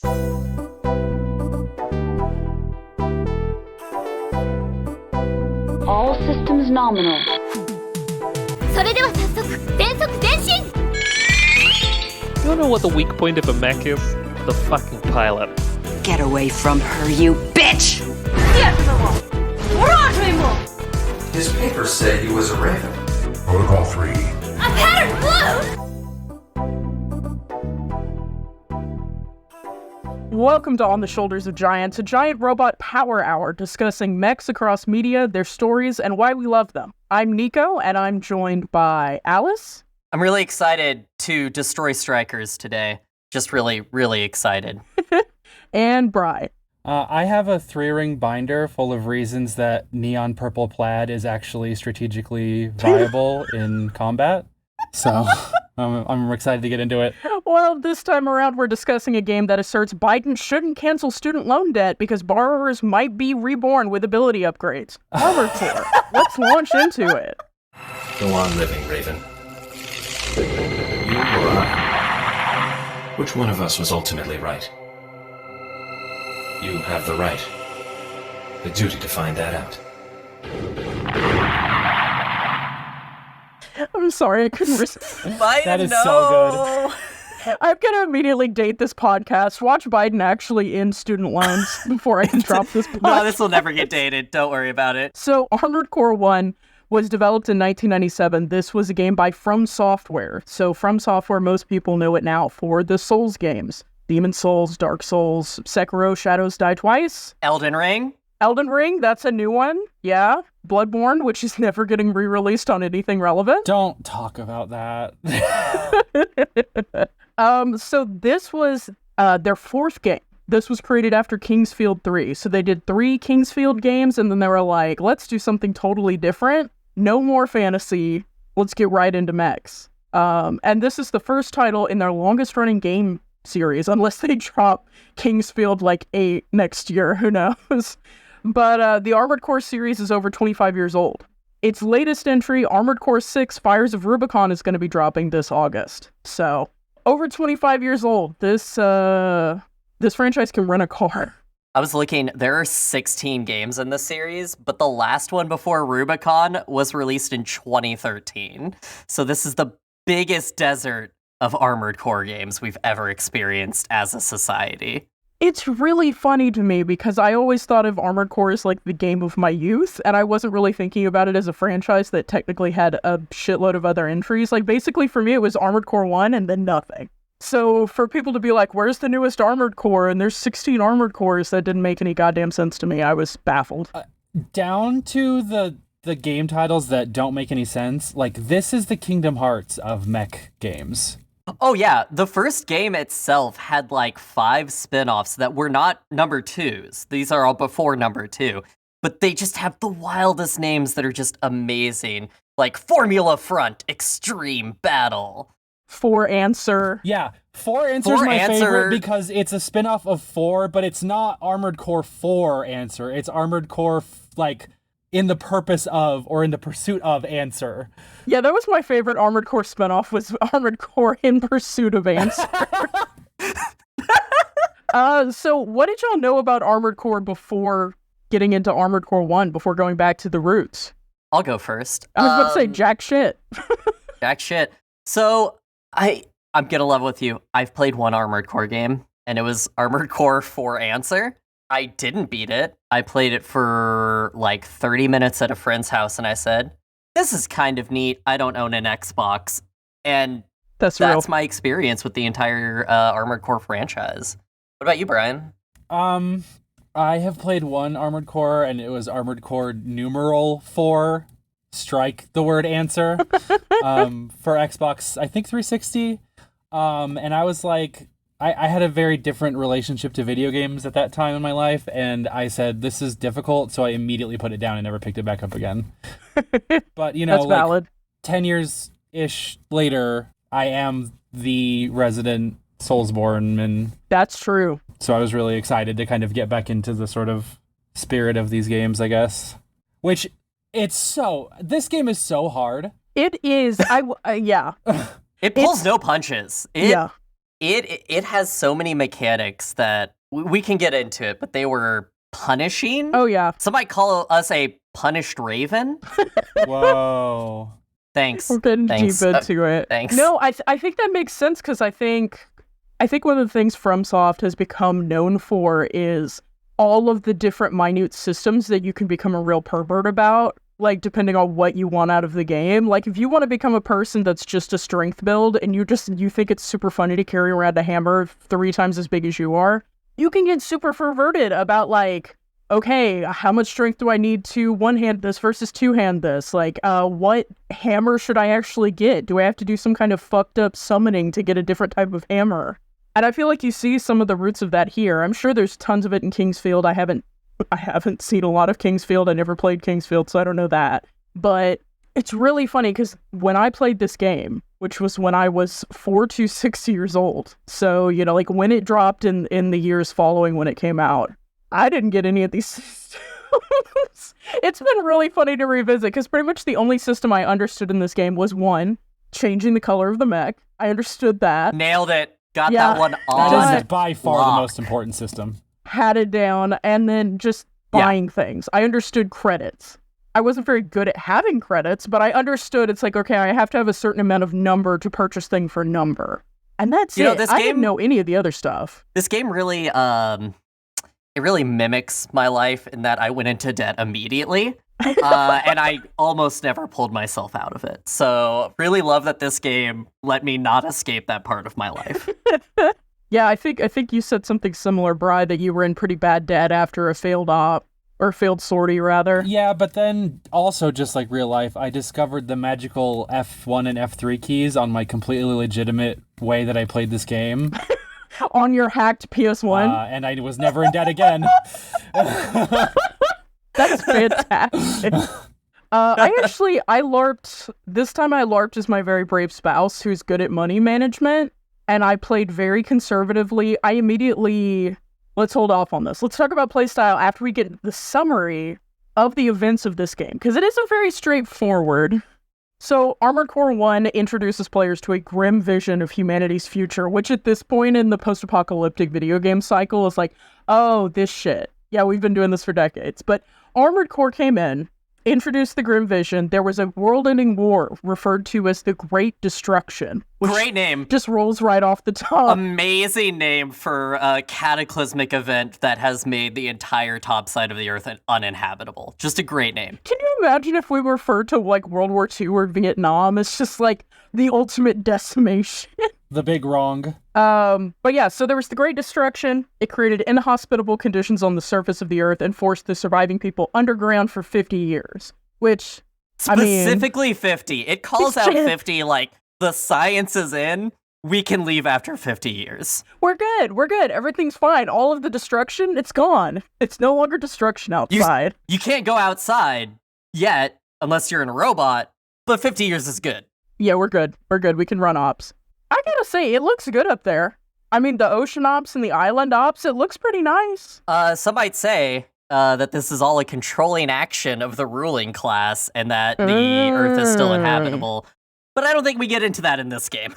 All systems nominal. それでは早速全速前進 You know what the weak point of a mech is? The fucking pilot. Get away from her, you bitch! His papers say he was a raven. Protocol 3. A pattern blue! Welcome to On the Shoulders of Giants, a giant robot power hour discussing mechs across media, their stories, and why we love them. I'm Nico, and I'm joined by Alice. I'm really excited to destroy strikers today. Just really, really excited. And Bri. I have a 3-ring binder full of reasons that neon purple plaid is actually strategically viable in combat. So I'm excited to get into it. Well, this time around we're discussing a game that asserts Biden shouldn't cancel student loan debt because borrowers might be reborn with ability upgrades. Armored Core. Let's launch into it. Go on living, Raven. You or I? Which one of us was ultimately right? You have the right, the duty to find that out. I'm sorry, I couldn't resist. That is so good. I'm going to immediately date this podcast. Watch Biden actually end student loans before I can drop this podcast. No, this will never get dated. Don't worry about it. So, Armored Core 1 was developed in 1997. This was a game by From Software. So, From Software, most people know it now for the Souls games. Demon Souls, Dark Souls, Sekiro, Shadows Die Twice. Elden Ring? Elden Ring, that's a new one. Yeah. Bloodborne, which is never getting re-released on anything relevant. Don't talk about that. So this was their fourth game. This was created after Kingsfield 3. So they did 3 Kingsfield games, and then they were like, let's do something totally different. No more fantasy. Let's get right into mechs. And this is the first title in their longest-running game series, unless they drop Kingsfield 8 next year. Who knows? But the Armored Core series is over 25 years old. Its latest entry, Armored Core 6 Fires of Rubicon, is going to be dropping this August. So, over 25 years old. This franchise can rent a car. I was looking, there are 16 games in the series, but the last one before Rubicon was released in 2013. So this is the biggest desert of Armored Core games we've ever experienced as a society. It's really funny to me because I always thought of Armored Core as the game of my youth, and I wasn't really thinking about it as a franchise that technically had a shitload of other entries. Basically for me it was Armored Core 1 and then nothing. So for people to be like, where's the newest Armored Core? And there's 16 Armored Cores, that didn't make any goddamn sense to me. I was baffled. Down to the game titles that don't make any sense. This is the Kingdom Hearts of mech games. Oh yeah, the first game itself had 5 spin-offs that were not number 2s. These are all before number 2. But they just have the wildest names that are just amazing. Formula Front, Extreme Battle. 4 Answer. Yeah, 4 Answer is my favorite because it's a spin-off of 4, but it's not Armored Core 4 Answer. It's Armored Core, in the purpose of, or in the pursuit of Answer. Yeah, that was my favorite Armored Core spinoff, was Armored Core in Pursuit of Answer. So what did y'all know about Armored Core before getting into Armored Core 1, before going back to the roots? I'll go first. I was about to say jack shit. Jack shit. So, I'm gonna level with you. I've played one Armored Core game, and it was Armored Core 4 Answer. I didn't beat it. I played it for 30 minutes at a friend's house, and I said, this is kind of neat. I don't own an Xbox. And that's my experience with the entire Armored Core franchise. What about you, Brian? I have played one Armored Core, and it was Armored Core numeral 4, strike the word answer, for Xbox, I think 360. And I was I had a very different relationship to video games at that time in my life, and I said, this is difficult, so I immediately put it down and never picked it back up again. But, that's valid. 10 years-ish later, I am the resident Soulsborne, and that's true. So I was really excited to kind of get back into the sort of spirit of these games, I guess. Which, this game is so hard. It is, yeah. It pulls no punches. it has so many mechanics that we can get into it, but they were punishing. Oh, yeah. Some might call us a punished raven. Whoa. Thanks. We're getting deep into it. Thanks. No, I think that makes sense because I think one of the things FromSoft has become known for is all of the different minute systems that you can become a real pervert about, like depending on what you want out of the game. Like if you want to become a person that's just a strength build and you think it's super funny to carry around a hammer 3 times as big as you are, you can get super perverted about like, okay, how much strength do I need to one-hand this versus two-hand this? Like, what hammer should I actually get? Do I have to do some kind of fucked up summoning to get a different type of hammer? And I feel like you see some of the roots of that here. I'm sure there's tons of it in Kingsfield. I haven't seen a lot of Kingsfield. I never played Kingsfield, so I don't know that. But it's really funny because when I played this game, which was when I was 4 to 6 years old, so, you know, like when it dropped in the years following when it came out, I didn't get any of these systems. It's been really funny to revisit because pretty much the only system I understood in this game was one, changing the color of the mech. I understood that. Nailed it. Got that one on. That is by far the most important system. Had it down, and then just buying things. I understood credits. I wasn't very good at having credits, but I understood it's like, okay, I have to have a certain amount of number to purchase thing for number. And that's it. I didn't know any of the other stuff. This game really, it really mimics my life in that I went into debt immediately. And I almost never pulled myself out of it. So really love that this game let me not escape that part of my life. Yeah, I think you said something similar, Bri, that you were in pretty bad debt after a failed op, or failed sortie, rather. Yeah, but then also just like real life, I discovered the magical F1 and F3 keys on my completely legitimate way that I played this game. On your hacked PS1? And I was never in debt again. That's fantastic. I LARPed, this time I LARPed as my very brave spouse who's good at money management, and I played very conservatively. I immediately, let's hold off on this. Let's talk about playstyle after we get the summary of the events of this game, because it isn't very straightforward. So, Armored Core 1 introduces players to a grim vision of humanity's future, which at this point in the post-apocalyptic video game cycle is like, oh, this shit. Yeah, we've been doing this for decades. But Armored Core came in, introduced the grim vision. There was a world-ending war referred to as the Great Destruction. Great name. Just rolls right off the top. Amazing name for a cataclysmic event that has made the entire top side of the Earth uninhabitable. Just a great name. Can you imagine if we referred to like World War II or Vietnam? It's just like the ultimate decimation. The big wrong. But yeah, so there was the Great Destruction. It created inhospitable conditions on the surface of the Earth and forced the surviving people underground for 50 years. Which, specifically 50. It calls out 50 like the science is in. We can leave after 50 years. We're good. Everything's fine. All of the destruction, it's gone. It's no longer destruction outside. You can't go outside yet unless you're in a robot, but 50 years is good. Yeah, we're good. We can run ops. I gotta say, it looks good up there. I mean, the ocean ops and the island ops, it looks pretty nice. Some might say that this is all a controlling action of the ruling class and that the Earth is still inhabitable. But I don't think we get into that in this game.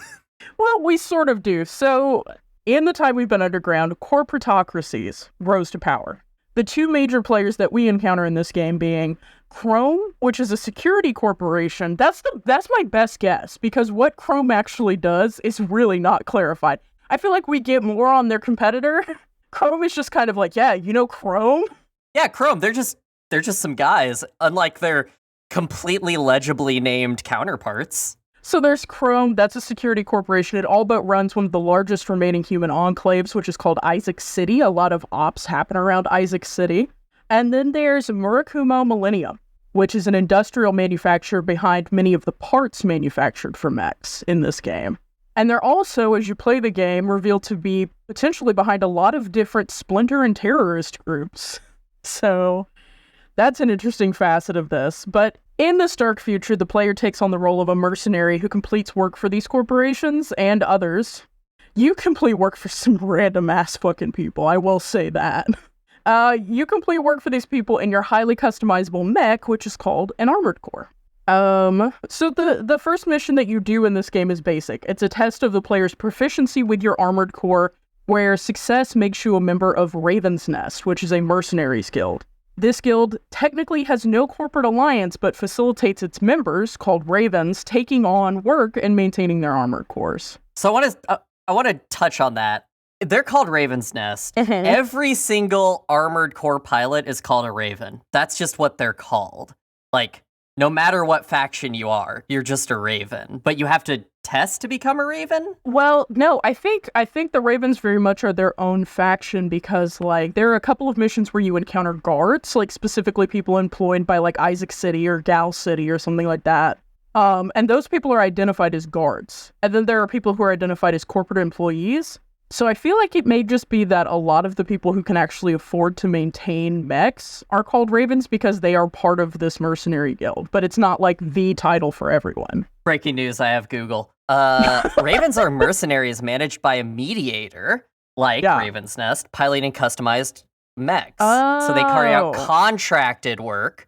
Well, we sort of do. So, in the time we've been underground, corporatocracies rose to power. The two major players that we encounter in this game being Chrome, which is a security corporation. That's my best guess, because what Chrome actually does is really not clarified. I feel like we get more on their competitor. Chrome is just kind of like, yeah, you know Chrome? Yeah, Chrome, they're just some guys, unlike their completely legibly named counterparts. So there's Chrome, that's a security corporation. It all but runs one of the largest remaining human enclaves, which is called Isaac City. A lot of ops happen around Isaac City. And then there's Murakumo Millennium, which is an industrial manufacturer behind many of the parts manufactured for mechs in this game. And they're also, as you play the game, revealed to be potentially behind a lot of different splinter and terrorist groups. So that's an interesting facet of this. But in this dark future, the player takes on the role of a mercenary who completes work for these corporations and others. You complete work for some random ass fucking people, I will say that. You complete work for these people in your highly customizable mech, which is called an Armored Core. So the first mission that you do in this game is basic. It's a test of the player's proficiency with your armored core, where success makes you a member of Raven's Nest, which is a mercenaries guild. This guild technically has no corporate alliance, but facilitates its members, called Ravens, taking on work and maintaining their armored cores. So I want to touch on that. They're called Raven's Nest. Every single armored core pilot is called a Raven. That's just what they're called. Like, no matter what faction you are, you're just a Raven. But you have to test to become a Raven? Well, no, I think the Ravens very much are their own faction because, like, there are a couple of missions where you encounter guards, like, specifically people employed by, like, Isaac City or Gal City or something like that. And those people are identified as guards. And then there are people who are identified as corporate employees. So I feel like it may just be that a lot of the people who can actually afford to maintain mechs are called Ravens because they are part of this mercenary guild, but it's not like the title for everyone. Breaking news, I have Google. Ravens are mercenaries managed by a mediator, like Raven's Nest, piloting customized mechs. So they carry out contracted work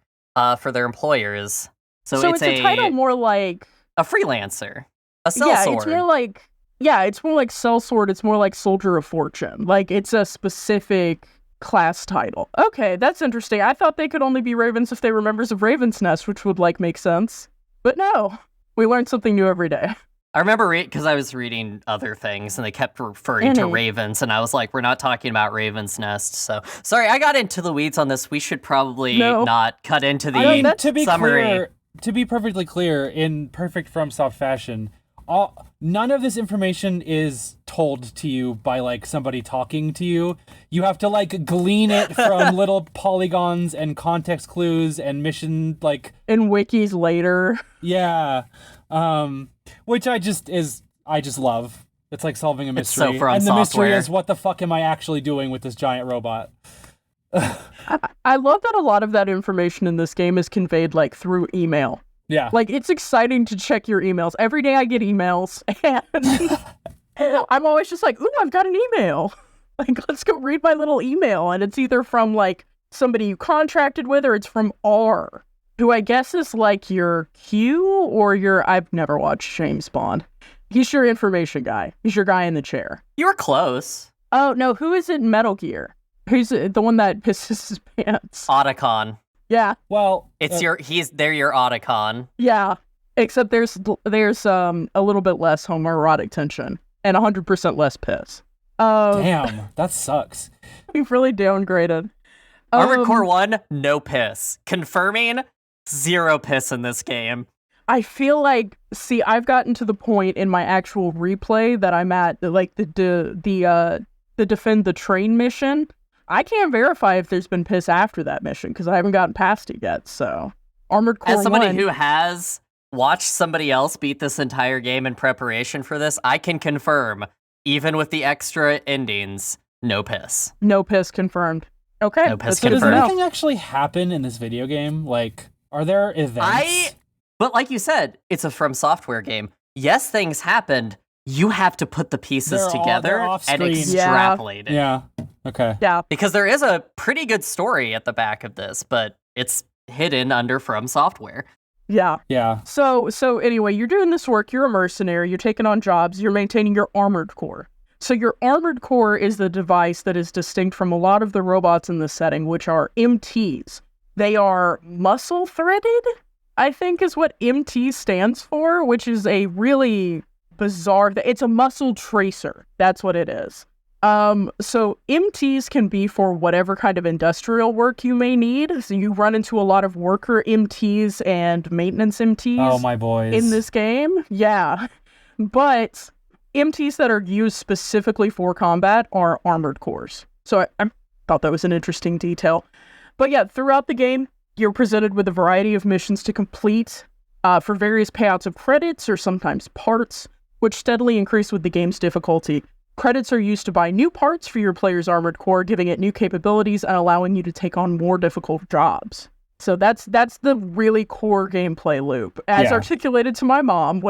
for their employers. So it's a title more like... a freelancer, a sellsword. It's more like... Yeah, it's more like sellsword. It's more like soldier of fortune. Like, it's a specific class title. Okay, that's interesting. I thought they could only be Ravens if they were members of Raven's Nest, which would, like, make sense. But no, we learn something new every day. I remember because I was reading other things and they kept referring to Ravens, and I was like, we're not talking about Raven's Nest. So, sorry, I got into the weeds on this. We should probably not cut into the summary. To be perfectly clear, in perfect FromSoft fashion, none of this information is told to you by, like, somebody talking to you. You have to, like, glean it from little polygons and context clues and mission, like... in wikis later. Yeah. Which I just love. It's like solving a mystery. It's so and the software. mystery is, what the fuck am I actually doing with this giant robot? I love that a lot of that information in this game is conveyed, like, through email. Yeah. Like, it's exciting to check your emails. Every day I get emails, and I'm always just like, ooh, I've got an email. Like, let's go read my little email. And it's either from, like, somebody you contracted with, or it's from R, who I guess is, like, your Q, or your... I've never watched James Bond. He's your information guy. He's your guy in the chair. You were close. Oh, no, who is it in Metal Gear? Who's the one that pisses his pants? Otacon. Yeah. Well, they're your Otacon. Yeah. Except there's a little bit less homoerotic tension and 100% less piss. Damn, that sucks. We've really downgraded. Armored Core 1, no piss. Confirming, 0 piss in this game. I feel like, see, I've gotten to the point in my actual replay that I'm at, like, the defend the train mission. I can't verify if there's been piss after that mission because I haven't gotten past it yet. So, Armored Core 1... As somebody who has watched somebody else beat this entire game in preparation for this, I can confirm, even with the extra endings, no piss. No piss confirmed. Okay. No piss So confirmed. does anything actually happen in this video game? Like, are there events? But like you said, it's a From Software game. Yes, things happened. You have to put the pieces together and extrapolate it. Yeah. Okay. Yeah. Because there is a pretty good story at the back of this, but it's hidden under From Software. Yeah. Yeah. So anyway, you're doing this work, you're a mercenary, you're taking on jobs, you're maintaining your armored core. So your armored core is the device that is distinct from a lot of the robots in this setting, which are MTs. They are muscle threaded, I think is what MT stands for, which is a really bizarre... It's a muscle tracer. That's what it is. So MTs can be for whatever kind of industrial work you may need. So you run into a lot of worker MTs and maintenance MTs. Oh, my boys. In this game. Yeah. But MTs that are used specifically for combat are armored cores. So I thought that was an interesting detail. But yeah, throughout the game, you're presented with a variety of missions to complete for various payouts of credits or sometimes parts, which steadily increase with the game's difficulty. Credits are used to buy new parts for your player's armored core, giving it new capabilities and allowing you to take on more difficult jobs. So that's the really core gameplay loop, as articulated to my mom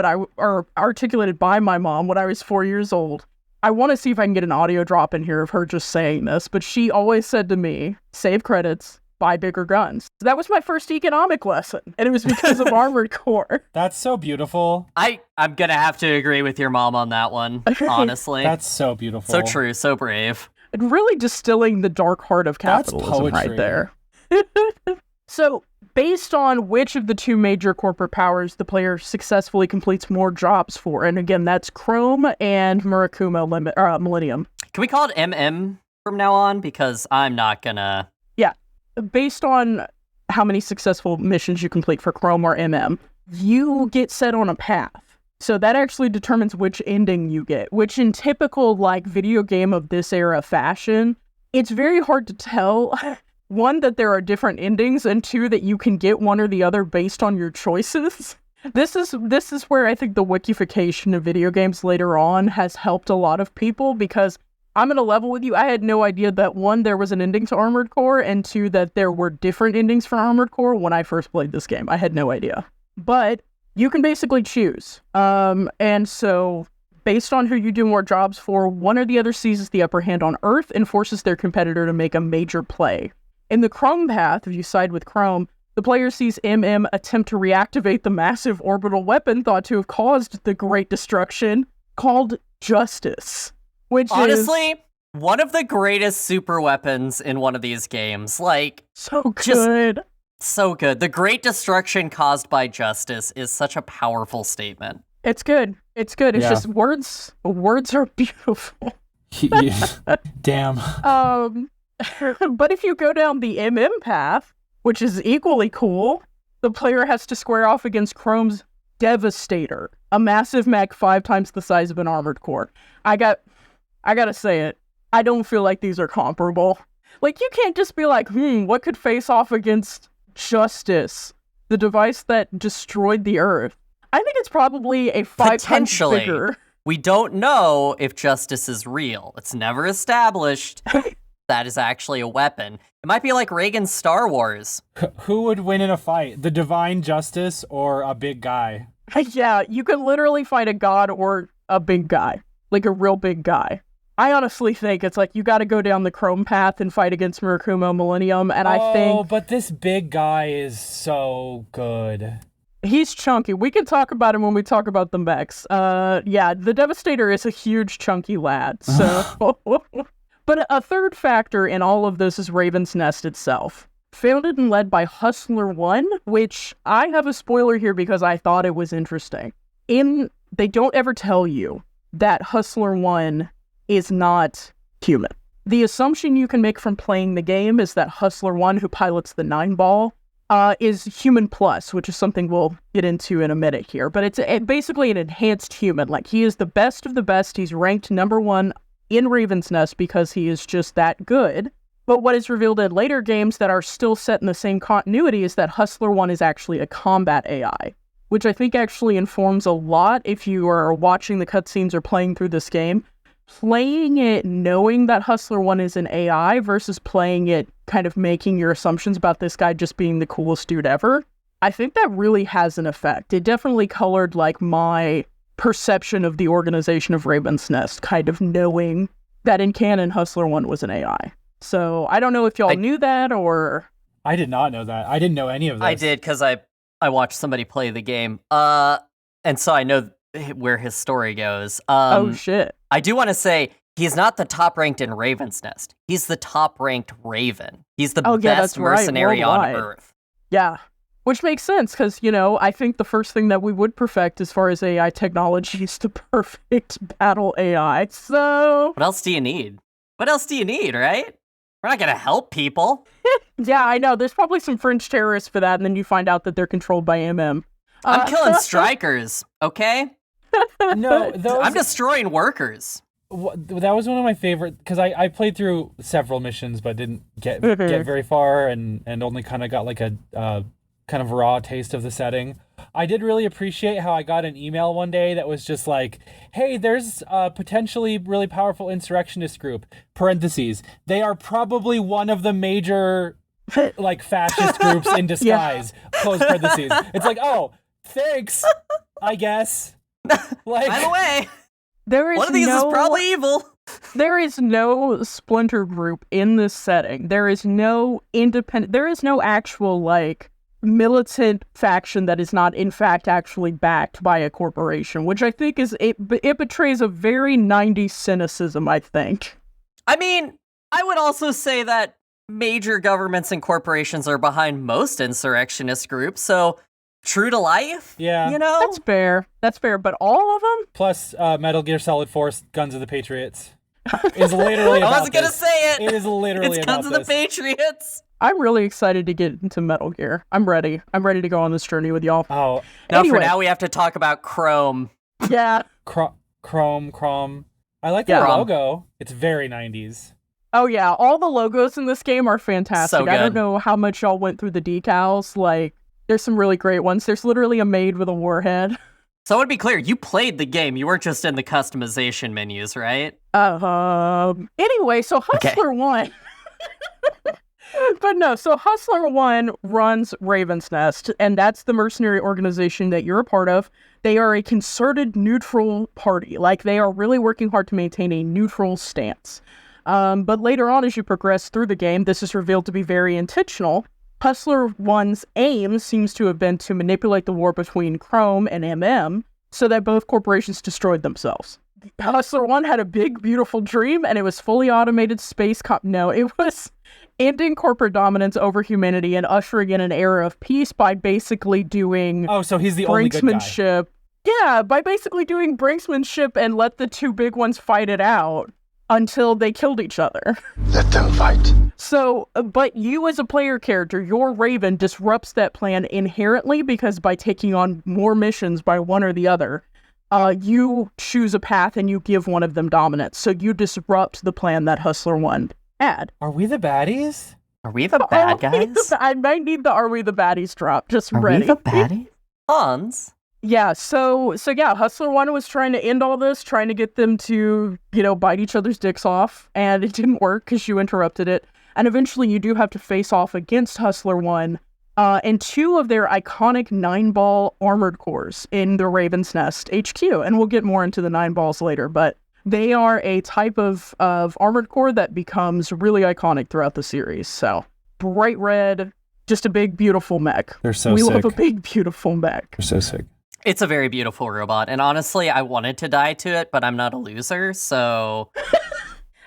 articulated by my mom when I was 4 years old. I want to see if I can get an audio drop in here of her just saying this, but she always said to me, save credits, buy bigger guns. So that was my first economic lesson, and it was because of Armored Core. That's so beautiful. I'm gonna have to agree with your mom on that one, honestly. That's so beautiful. So true, so brave. And really distilling the dark heart of capitalism right there. So, based on which of the two major corporate powers the player successfully completes more jobs for, and again, that's Chrome and Murakuma Millennium. Can we call it MM from now on? Because I'm not gonna... Yeah. Based on how many successful missions you complete for Chrome or MM, you get set on a path. So that actually determines which ending you get, which in typical, like, video game of this era fashion, it's very hard to tell... One, that there are different endings, and two, that you can get one or the other based on your choices. This is where I think the wikification of video games later on has helped a lot of people, because I'm gonna level with you, I had no idea that one, there was an ending to Armored Core, and two, that there were different endings for Armored Core when I first played this game. I had no idea. But you can basically choose. And so, based on who you do more jobs for, one or the other seizes the upper hand on Earth and forces their competitor to make a major play. In the Chrome path, if you side with Chrome, the player sees MM attempt to reactivate the massive orbital weapon thought to have caused the Great Destruction, called Justice. Which honestly, one of the greatest super weapons in one of these games. Like, so good. So good. The Great Destruction caused by justice is such a powerful statement. It's good. It's good. It's just words. Words are beautiful. Damn. But if you go down the MM path, which is equally cool, the player has to square off against Chrome's Devastator, a massive mech 5 times the size of an Armored Core. I gotta say it, I don't feel like these are comparable. Like, you can't just be like, what could face off against Justice, the device that destroyed the Earth? I think it's probably a 5 times bigger. We don't know if Justice is real. It's never established. That is actually a weapon. It might be like Reagan's Star Wars. Who would win in a fight? The Divine Justice or a big guy? Yeah, you could literally fight a god or a big guy. Like a real big guy. I honestly think it's like you gotta go down the Chrome path and fight against Murakuma Millennium, and I think... Oh, but this big guy is so good. He's chunky. We can talk about him when we talk about the mechs. Yeah, the Devastator is a huge chunky lad, so... But a third factor in all of this is Raven's Nest itself. Founded and led by Hustler 1, which I have a spoiler here because I thought it was interesting. They don't ever tell you that Hustler 1 is not human. The assumption you can make from playing the game is that Hustler 1, who pilots the Nineball, is human plus, which is something we'll get into in a minute here. But it's basically an enhanced human. Like, he is the best of the best. He's ranked number 1 in Raven's Nest because he is just that good. But what is revealed in later games that are still set in the same continuity is that Hustler 1 is actually a combat AI, which I think actually informs a lot if you are watching the cutscenes or playing through this game. Playing it knowing that Hustler 1 is an AI versus playing it kind of making your assumptions about this guy just being the coolest dude ever, I think that really has an effect. It definitely colored like my perception of the organization of Raven's Nest, kind of knowing that in canon Hustler 1 was an AI. So I don't know if y'all knew that or... I did not know that. I didn't know any of this. I did because I watched somebody play the game. And so I know where his story goes. Oh shit. I do want to say he's not the top ranked in Raven's Nest. He's the top ranked Raven. He's the best mercenary on Earth. Yeah. Which makes sense, because, you know, I think the first thing that we would perfect as far as AI technology is to perfect battle AI, so... What else do you need? What else do you need, right? We're not gonna help people. Yeah, I know. There's probably some French terrorists for that, and then you find out that they're controlled by MM. I'm killing strikers, okay? No, I'm destroying workers. That was one of my favorite, because I played through several missions, but didn't get very far, and only kind of got like a... kind of raw taste of the setting. I did really appreciate how I got an email one day that was just like, hey, there's a potentially really powerful insurrectionist group, parentheses, they are probably one of the major like fascist groups in disguise, close parentheses. It's like, oh, thanks, I guess. Like, I'm away. There is one of these is probably evil. There is no splinter group in this setting. There is no actual, like, militant faction that is not, in fact, actually backed by a corporation, which I think it betrays a very 90s cynicism, I think. I mean, I would also say that major governments and corporations are behind most insurrectionist groups, so true to life, Yeah. you know? That's fair, but all of them? Plus, Metal Gear Solid 4 Guns of the Patriots is literally about I wasn't gonna this. say it! It is literally It's about Guns of the this. Patriots! I'm really excited to get into Metal Gear. I'm ready. I'm ready to go on this journey with y'all. Oh, Now, Anyway. for now, we have to talk about Chrome. Yeah. Chrome. I like the Yeah. logo. It's very 90s. Oh, yeah. All the logos in this game are fantastic. So I don't good. know how much y'all went through the decals. Like, there's some really great ones. There's literally a maid with a warhead. So I want to be clear, you played the game. You weren't just in the customization menus, right? Anyway, so Hustler 1. But no, so Hustler 1 runs Raven's Nest, and that's the mercenary organization that you're a part of. They are a concerted neutral party. Like, they are really working hard to maintain a neutral stance. But later on, as you progress through the game, this is revealed to be very intentional. Hustler 1's aim seems to have been to manipulate the war between Chrome and MM so that both corporations destroyed themselves. Hustler 1 had a big, beautiful dream, and it was fully automated space No, it was ending corporate dominance over humanity and ushering in an era of peace by basically doing Oh, so he's the only good guy. brinksmanship. Yeah, by basically doing brinksmanship and let the two big ones fight it out until they killed each other. Let them fight. So, but you as a player character, your Raven disrupts that plan inherently because by taking on more missions by one or the other, you choose a path and you give one of them dominance. So you disrupt the plan that Hustler 1 had. Are we the baddies? Are we the bad guys? I might need the Are We the Baddies drop, just Are ready. we the baddies? Hans? Yeah, so yeah, Hustler 1 was trying to end all this, trying to get them to, bite each other's dicks off, and it didn't work because you interrupted it. And eventually you do have to face off against Hustler 1 and two of their iconic Nineball armored cores in the Raven's Nest HQ. And we'll get more into the Nineballs later, but they are a type of armored core that becomes really iconic throughout the series. So, bright red, just a big, beautiful mech. They're so we sick. love a big, beautiful mech. They're so sick. It's a very beautiful robot, and honestly, I wanted to die to it, but I'm not a loser, so...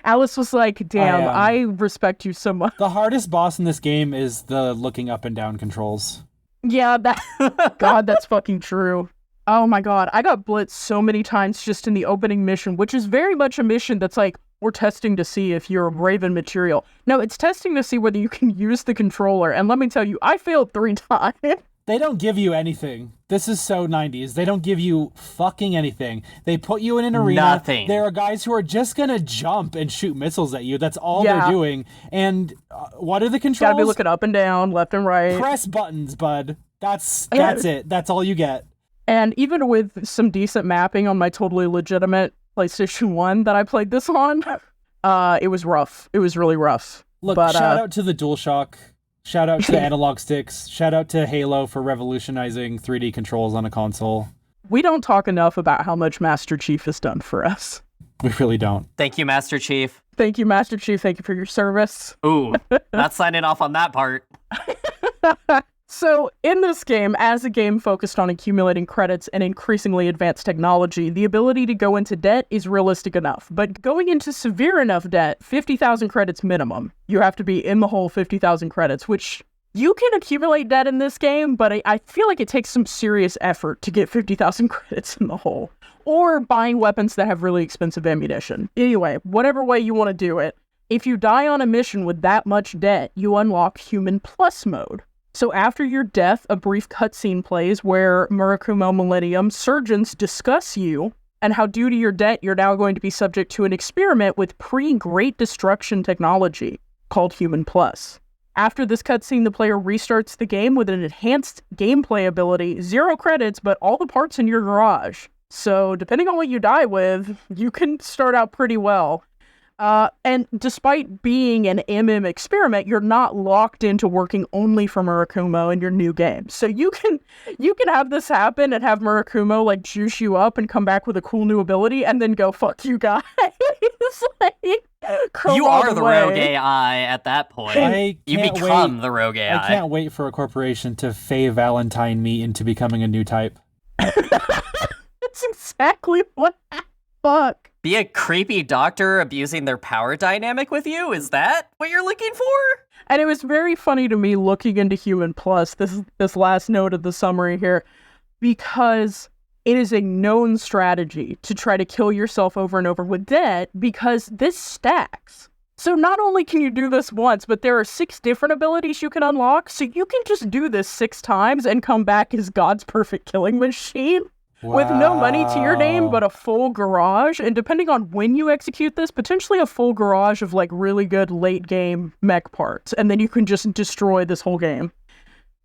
Alice was like, damn, I respect you so much. The hardest boss in this game is the looking up and down controls. Yeah, God, that's fucking true. Oh my god, I got blitzed so many times just in the opening mission, which is very much a mission that's like, we're testing to see if you're Raven material. No, it's testing to see whether you can use the controller, and let me tell you, I failed 3 times. They don't give you anything. This is so 90s. They don't give you fucking anything. They put you in an arena. Nothing. There are guys who are just gonna jump and shoot missiles at you. That's all Yeah. they're doing. And what are the controls? Gotta be looking up and down, left and right. Press buttons, bud. That's it. That's all you get. And even with some decent mapping on my totally legitimate PlayStation 1 that I played this on, it was rough. It was really rough. Look, But, shout out to the DualShock. Shout out to analog sticks. Shout out to Halo for revolutionizing 3D controls on a console. We don't talk enough about how much Master Chief has done for us. We really don't. Thank you, Master Chief. Thank you, Master Chief. Thank you for your service. Ooh, not signing off on that part. So, in this game, as a game focused on accumulating credits and increasingly advanced technology, the ability to go into debt is realistic enough. But going into severe enough debt, 50,000 credits minimum. You have to be in the hole 50,000 credits, which you can accumulate debt in this game, but I feel like it takes some serious effort to get 50,000 credits in the hole. Or buying weapons that have really expensive ammunition. Anyway, whatever way you want to do it, if you die on a mission with that much debt, you unlock Human Plus mode. So after your death, a brief cutscene plays where Murakumo Millennium surgeons discuss you and how due to your debt, you're now going to be subject to an experiment with pre-Great Destruction technology called Human Plus. After this cutscene, the player restarts the game with an enhanced gameplay ability, 0 credits, but all the parts in your garage. So depending on what you die with, you can start out pretty well. And despite being an MM experiment, you're not locked into working only for Murakumo in your new game. So you can have this happen and have Murakumo like juice you up and come back with a cool new ability and then go, fuck you guys. You are the rogue AI at that point. You become the rogue AI. I can't wait for a corporation to Faye Valentine me into becoming a new type. That's exactly what fuck. Be a creepy doctor abusing their power dynamic with you? Is that what you're looking for? And it was very funny to me looking into Human Plus, this last note of the summary here, because it is a known strategy to try to kill yourself over and over with debt because this stacks. So not only can you do this once, but there are 6 different abilities you can unlock, so you can just do this 6 times and come back as God's perfect killing machine. Wow. With no money to your name, but a full garage, and depending on when you execute this, potentially a full garage of like really good late game mech parts, and then you can just destroy this whole game.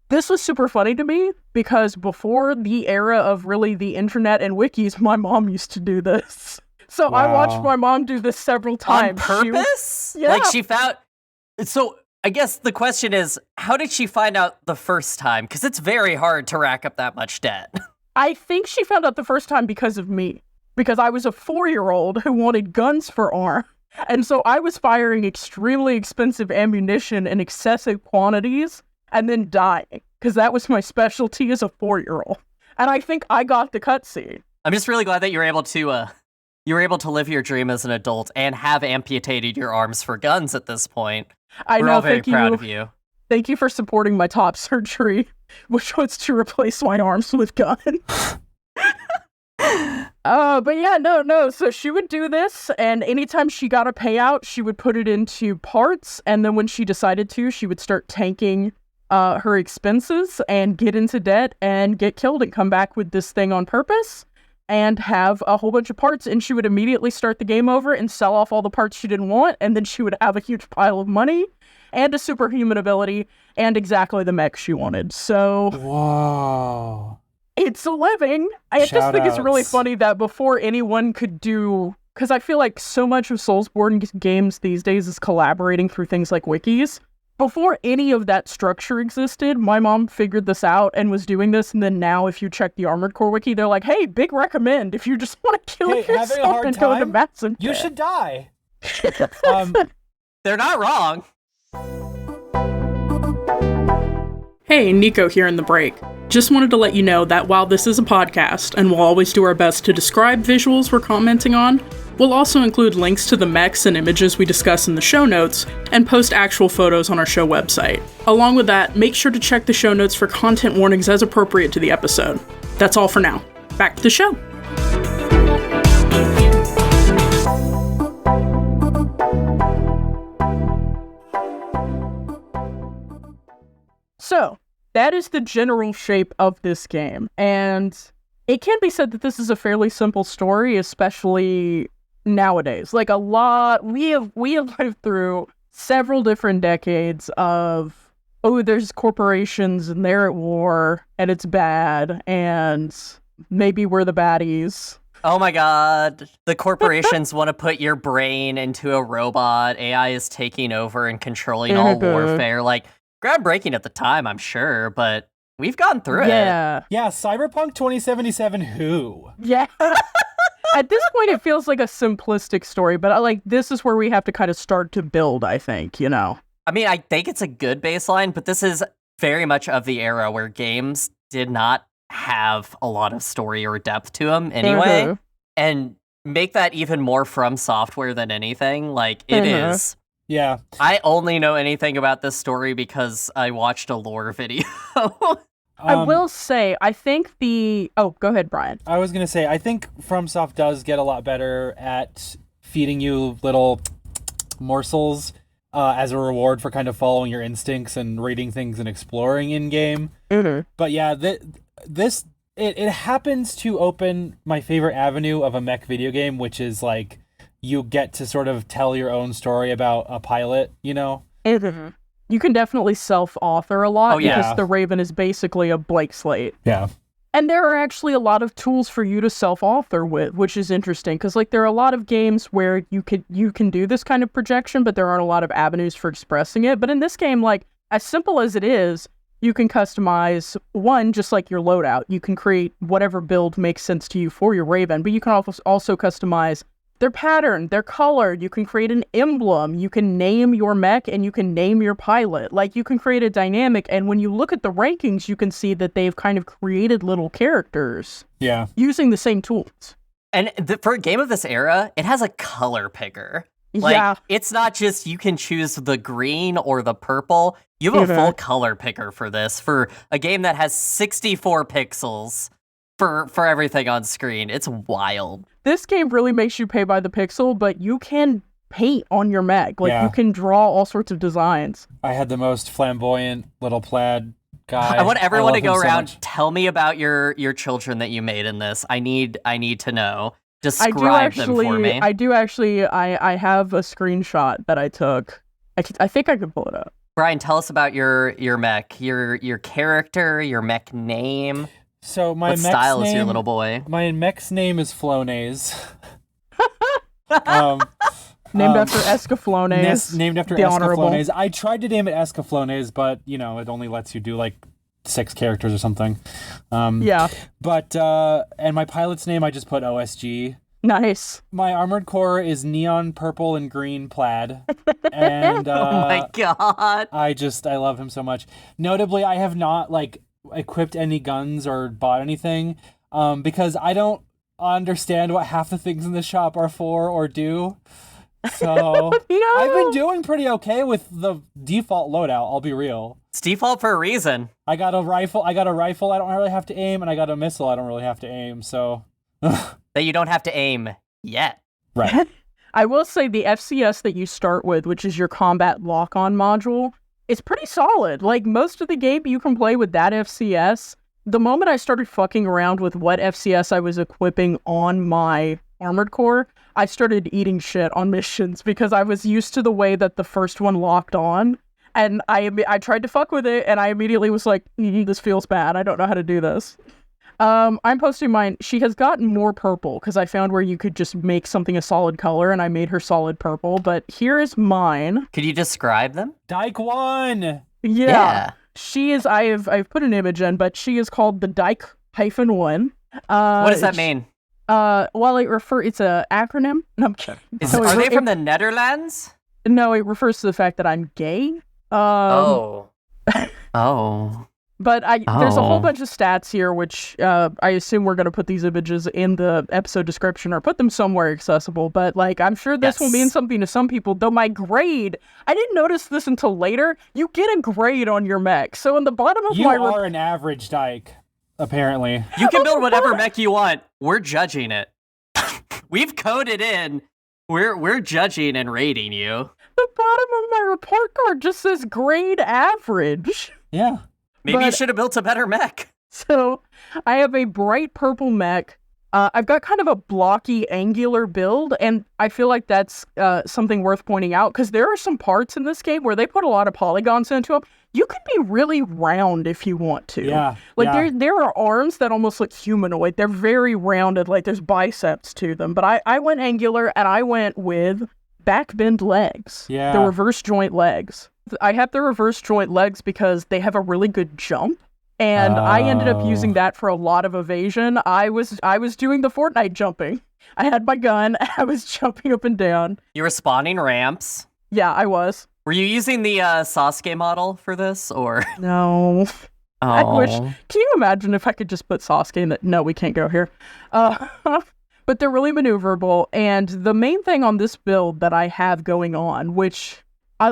This was super funny to me because before the era of really the internet and wikis, my mom used to do this. So wow. I watched my mom do this several times. On purpose? Yeah. Like she found... So I guess the question is, how did she find out the first time? Because it's very hard to rack up that much debt. I think she found out the first time because of me. Because I was a 4-year-old who wanted guns for arm. And so I was firing extremely expensive ammunition in excessive quantities and then dying. Because that was my specialty as a 4-year-old. And I think I got the cutscene. I'm just really glad that you were able to live your dream as an adult and have amputated your arms for guns at this point. We're all very proud of you. Thank you for supporting my top surgery, which was to replace my arms with guns. But yeah, no. So she would do this, and anytime she got a payout, she would put it into parts, and then when she decided to, she would start tanking her expenses and get into debt and get killed and come back with this thing on purpose and have a whole bunch of parts, and she would immediately start the game over and sell off all the parts she didn't want, and then she would have a huge pile of money and a superhuman ability, and exactly the mech she wanted. So... Whoa. It's a living. I just think it's really funny that before anyone could do... Because I feel like so much of Soulsborne games these days is collaborating through things like wikis. Before any of that structure existed, my mom figured this out and was doing this, and then now if you check the Armored Core wiki, they're like, hey, big recommend if you just want to kill yourself and go to massive you should die. They're not wrong. Hey, Nico here in the break. Just wanted to let you know that while this is a podcast, and we'll always do our best to describe visuals we're commenting on, we'll also include links to the mechs and images we discuss in the show notes, and post actual photos on our show website. Along with that, make sure to check the show notes for content warnings as appropriate to the episode. That's all for now. Back to the show. So, that is the general shape of this game, and it can be said that this is a fairly simple story, especially nowadays. Like we have lived through several different decades of, there's corporations and they're at war, and it's bad, and maybe we're the baddies. Oh my god, the corporations want to put your brain into a robot, AI is taking over and controlling all warfare, like... Groundbreaking at the time, I'm sure, but we've gone through it. Yeah, Cyberpunk 2077 who? Yeah. At this point, it feels like a simplistic story, but this is where we have to kind of start to build, I think, you know? I mean, I think it's a good baseline, but this is very much of the era where games did not have a lot of story or depth to them anyway, and make that even more from software than anything, like, it is... Yeah. I only know anything about this story because I watched a lore video. I will say, I think go ahead, Brian. I was going to say, I think FromSoft does get a lot better at feeding you little morsels as a reward for kind of following your instincts and reading things and exploring in-game. Mm-hmm. But yeah, it happens to open my favorite avenue of a mech video game, which is like, you get to sort of tell your own story about a pilot, you know? Mm-hmm. You can definitely self-author a lot because the Raven is basically a blank slate. Yeah. And there are actually a lot of tools for you to self-author with, which is interesting because like there are a lot of games where you can do this kind of projection, but there aren't a lot of avenues for expressing it. But in this game, like as simple as it is, you can customize one just like your loadout. You can create whatever build makes sense to you for your Raven, but you can also customize their pattern, their color. You can create an emblem. You can name your mech and you can name your pilot. Like you can create a dynamic. And when you look at the rankings, you can see that they've kind of created little characters. Yeah. Using the same tools. And for a game of this era, it has a color picker. Like, it's not just you can choose the green or the purple. You have a full color picker for this. For a game that has 64 pixels for everything on screen. It's wild. This game really makes you pay by the pixel, but you can paint on your mech. Like, you can draw all sorts of designs. I had the most flamboyant little plaid guy. I want everyone to go around, So tell me about your children that you made in this. I need to know. Describe them for me. I have a screenshot that I took. I think I could pull it up. Brian, tell us about your mech, your character, your mech name. So my what style is your little boy? My mech's name is Flonase. Named after Escaflownes. Named after Escaflownes. I tried to name it Escaflownes, but it only lets you do like 6 characters or something. But and my pilot's name I just put OSG. Nice. My armored core is neon purple and green plaid. And oh my god. I love him so much. Notably, I have not like equipped any guns or bought anything because I don't understand what half the things in the shop are for or do. So I've been doing pretty okay with the default loadout, I'll be real. It's default for a reason. I got a rifle I don't really have to aim, and I got a missile I don't really have to aim, so that you don't have to aim yet. Right. I will say the FCS that you start with, which is your combat lock-on module, is pretty solid. Like, most of the game you can play with that FCS. The moment I started fucking around with what FCS I was equipping on my armored core, I started eating shit on missions because I was used to the way that the first one locked on. And I tried to fuck with it, and I immediately was like, this feels bad. I don't know how to do this. I'm posting mine. She has gotten more purple because I found where you could just make something a solid color, and I made her solid purple. But here is mine. Could you describe them? Dyke 1! Yeah. She is, I've put an image in, but she is called the Dyke-1. What does that mean? Well, it's a acronym. No, I'm kidding. Are they from the Netherlands? No, it refers to the fact that I'm gay. Oh. But there's a whole bunch of stats here, which I assume we're going to put these images in the episode description or put them somewhere accessible. But like, I'm sure this will mean something to some people. Though my grade, I didn't notice this until later. You get a grade on your mech. So in the bottom of you are an average Dyke, apparently. You can build whatever mech you want. We're judging it. We've coded in. We're judging and rating you. The bottom of my report card just says grade average. Yeah. Maybe you should have built a better mech. So, I have a bright purple mech. I've got kind of a blocky, angular build, and I feel like that's something worth pointing out, because there are some parts in this game where they put a lot of polygons into them. You can be really round if you want to. Yeah. There are arms that almost look humanoid. They're very rounded, like there's biceps to them. But I went angular, and I went with backbend legs. Yeah. The reverse joint legs. I have the reverse joint legs because they have a really good jump, and I ended up using that for a lot of evasion. I was doing the Fortnite jumping. I had my gun, and I was jumping up and down. You were spawning ramps. Yeah, I was. Were you using the Sasuke model for this, or? No. Oh. I wish. Can you imagine if I could just put Sasuke in that? No, we can't go here. But they're really maneuverable, and the main thing on this build that I have going on, which...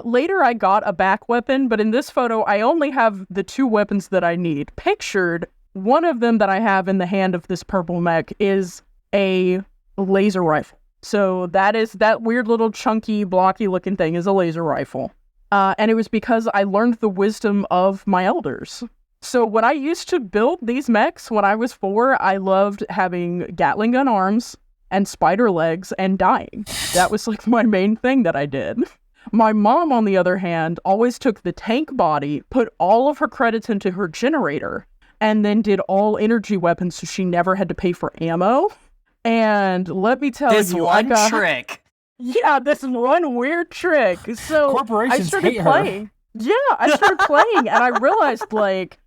later I got a back weapon, but in this photo, I only have the 2 weapons that I need. Pictured, one of them that I have in the hand of this purple mech is a laser rifle. So that weird little chunky, blocky looking thing is a laser rifle. And it was because I learned the wisdom of my elders. So when I used to build these mechs when I was 4, I loved having Gatling gun arms and spider legs and dying. That was like my main thing that I did. My mom, on the other hand, always took the tank body, put all of her credits into her generator, and then did all energy weapons so she never had to pay for ammo. And let me tell This you, one trick. Yeah, this one weird trick. So Corporations I started hate her. playing. Yeah, I started playing and I realized like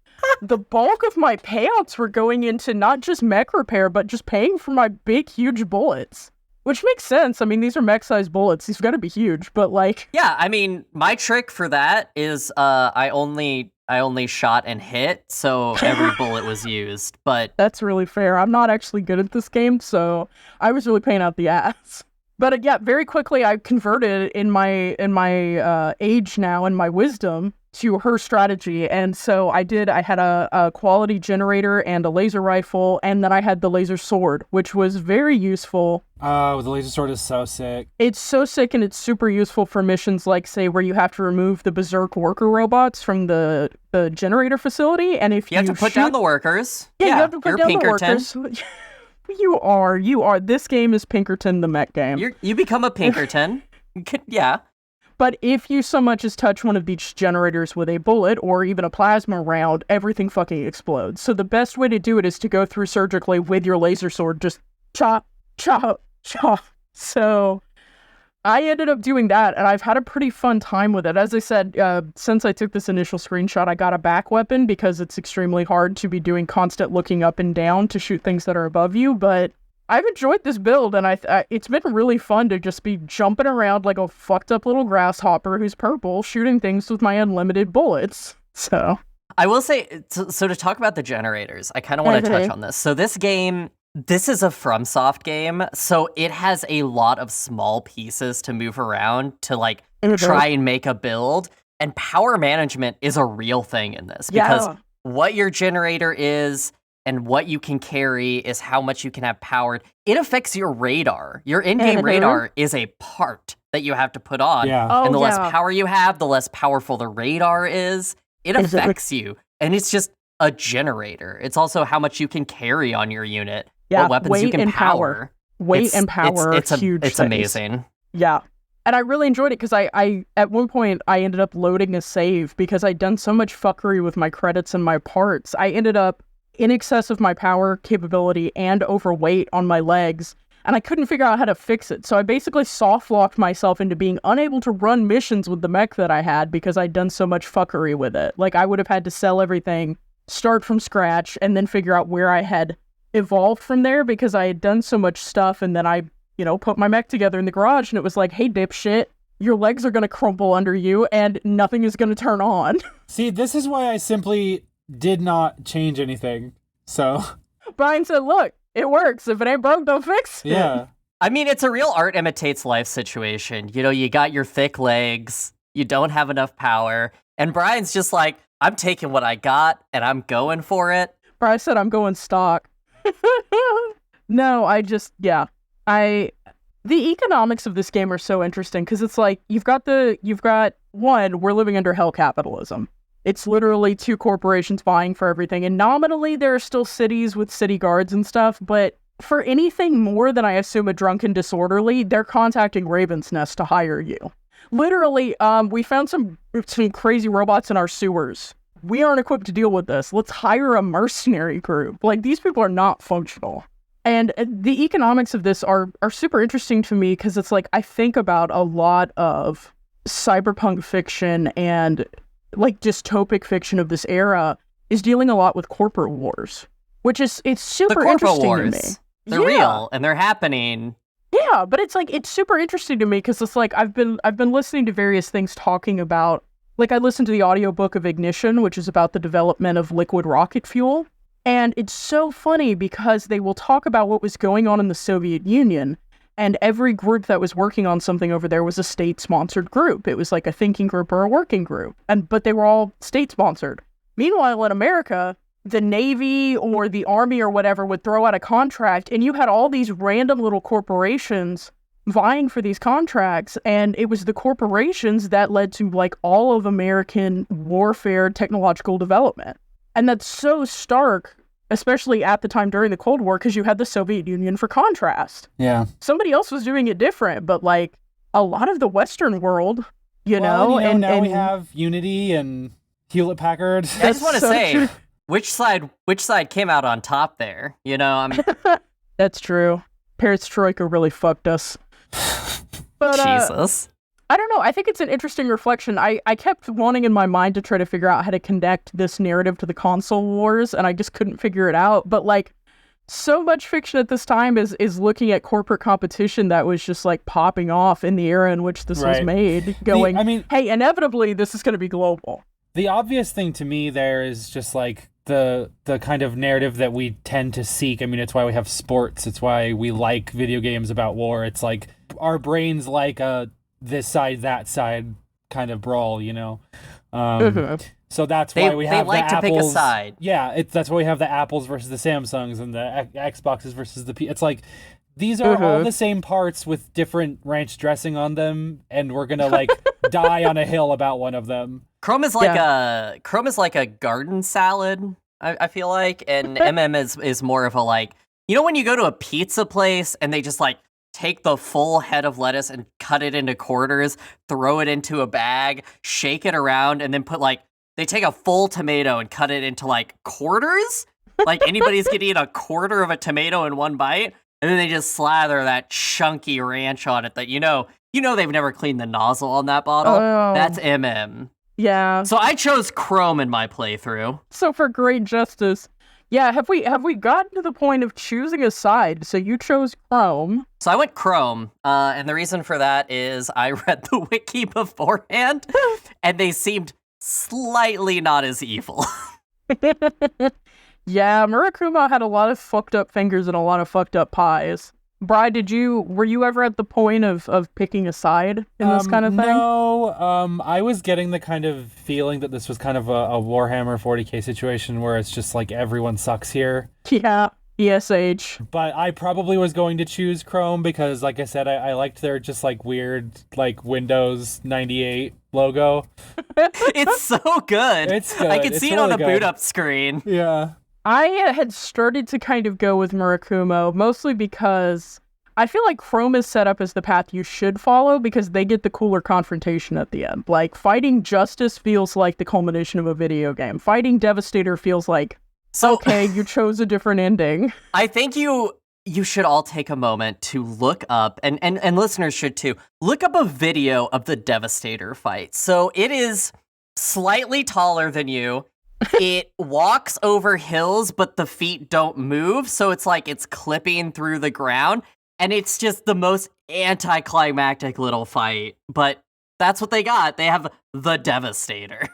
the bulk of my payouts were going into not just mech repair, but just paying for my big, huge bullets. Which makes sense. I mean, these are mech-sized bullets. These got to be huge, but like... Yeah, I mean, my trick for that is I only shot and hit, so every bullet was used, but... That's really fair. I'm not actually good at this game, so I was really paying out the ass. But yeah, very quickly I converted in my age now and my wisdom to her strategy, and so I had a quality generator and a laser rifle, and then I had the laser sword, which was very useful. Oh, the laser sword is so sick. It's so sick, and it's super useful for missions like, say, where you have to remove the berserk worker robots from the generator facility, and if You have to put down the workers. Yeah, you have to put you're down Pinkerton. the workers. You are. This game is Pinkerton the mech game. You become a Pinkerton. Yeah. But if you so much as touch one of these generators with a bullet or even a plasma round, everything fucking explodes. So the best way to do it is to go through surgically with your laser sword, just chop, chop, chop. So I ended up doing that, and I've had a pretty fun time with it. As I said, since I took this initial screenshot, I got a back weapon because it's extremely hard to be doing constant looking up and down to shoot things that are above you, but I've enjoyed this build, and it's been really fun to just be jumping around like a fucked up little grasshopper who's purple, shooting things with my unlimited bullets. So I will say, so to talk about the generators, I kind of want to touch on this. So this is a FromSoft game, so it has a lot of small pieces to move around to like try and make a build, and power management is a real thing in this, because what your generator is and what you can carry is how much you can have powered. It affects your radar. Your in-game radar is a part that you have to put on. Yeah. And the less power you have, the less powerful the radar is. It affects you. And it's just a generator. It's also how much you can carry on your unit. Yeah, what weapons you can and power. Weight and power are huge It's things. amazing. Yeah. And I really enjoyed it because I at one point I ended up loading a save because I'd done so much fuckery with my credits and my parts. I ended up in excess of my power capability and overweight on my legs, and I couldn't figure out how to fix it. So I basically soft-locked myself into being unable to run missions with the mech that I had because I'd done so much fuckery with it. Like, I would have had to sell everything, start from scratch, and then figure out where I had evolved from there because I had done so much stuff, and then I, put my mech together in the garage, and it was like, hey, dipshit, your legs are gonna crumple under you, and nothing is gonna turn on. See, this is why I simply did not change anything. So Brian said, look, it works. If it ain't broke, don't fix it. yeah. I mean, it's a real art imitates life situation. You got your thick legs, you don't have enough power, and Brian's just like, I'm taking what I got, and I'm going for it. Brian said, I'm going stock. No, the economics of this game are so interesting, because it's like, you've got one, we're living under hell capitalism. It's literally two corporations vying for everything, and nominally there are still cities with city guards and stuff, but for anything more than I assume a drunken disorderly, they're contacting Raven's Nest to hire you. Literally, we found some crazy robots in our sewers. We aren't equipped to deal with this. Let's hire a mercenary group. Like, these people are not functional. And the economics of this are super interesting to me, because it's like, I think about a lot of cyberpunk fiction and like dystopic fiction of this era is dealing a lot with corporate wars, which it's super interesting to me. They're real and they're happening. Yeah, but it's super interesting to me because it's like I've been listening to various things talking about, like, I listened to the audiobook of Ignition, which is about the development of liquid rocket fuel, and it's so funny because they will talk about what was going on in the Soviet Union. And every group that was working on something over there was a state-sponsored group. It was like a thinking group or a working group. But they were all state-sponsored. Meanwhile, in America, the Navy or the Army or whatever would throw out a contract, and you had all these random little corporations vying for these contracts, and it was the corporations that led to, like, all of American warfare technological development. And that's so stark, especially at the time during the Cold War, because you had the Soviet Union for contrast. Yeah. Somebody else was doing it different, but like a lot of the Western world, now we have Unity and Hewlett Packard. I just want to say, which side came out on top there? You know, I'm That's true. Perestroika really fucked us. But, Jesus. I don't know. I think it's an interesting reflection. I kept wanting in my mind to try to figure out how to connect this narrative to the console wars, and I just couldn't figure it out. But, like, so much fiction at this time is looking at corporate competition that was just, like, popping off in the era in which this was made, going, hey, inevitably, this is going to be global. The obvious thing to me there is just, like, the kind of narrative that we tend to seek. I mean, it's why we have sports. It's why we like video games about war. It's like our brains like a this side, that side kind of brawl, you know? So that's why we have the Apples. They like to pick a side. Yeah, that's why we have the Apples versus the Samsungs and the Xboxes versus the It's like, these are all the same parts with different ranch dressing on them, and we're gonna, like, die on a hill about one of them. Chrome is like a garden salad, I feel like, and is more of a, like, you know when you go to a pizza place and they just, like, take the full head of lettuce and cut it into quarters, throw it into a bag, shake it around, and then they take a full tomato and cut it into, like, quarters? Like, anybody's gonna eat a quarter of a tomato in one bite, and then they just slather that chunky ranch on it that you know they've never cleaned the nozzle on that bottle. Oh. That's MM. Yeah. So I chose Chrome in my playthrough. So for great justice, yeah, have we gotten to the point of choosing a side? So you chose Chrome. So I went Chrome, and the reason for that is I read the wiki beforehand, and they seemed slightly not as evil. Yeah, Murakuma had a lot of fucked up fingers and a lot of fucked up pies. Bri, were you ever at the point of picking a side in this kind of thing? No, I was getting the kind of feeling that this was kind of a Warhammer 40k situation where it's just like everyone sucks here. Yeah, ESH. But I probably was going to choose Chrome because, like I said, I liked their just like weird like Windows 98 logo. It's so good. It's good. I can see it on the boot up screen. Yeah. I had started to kind of go with Murakumo, mostly because I feel like Chrome is set up as the path you should follow because they get the cooler confrontation at the end. Like, fighting Justice feels like the culmination of a video game. Fighting Devastator feels like, okay, you chose a different ending. I think you should all take a moment to look up, and listeners should too, look up a video of the Devastator fight. So it is slightly taller than you. It walks over hills, but the feet don't move, so it's like it's clipping through the ground, and it's just the most anticlimactic little fight. But that's what they got. They have the Devastator.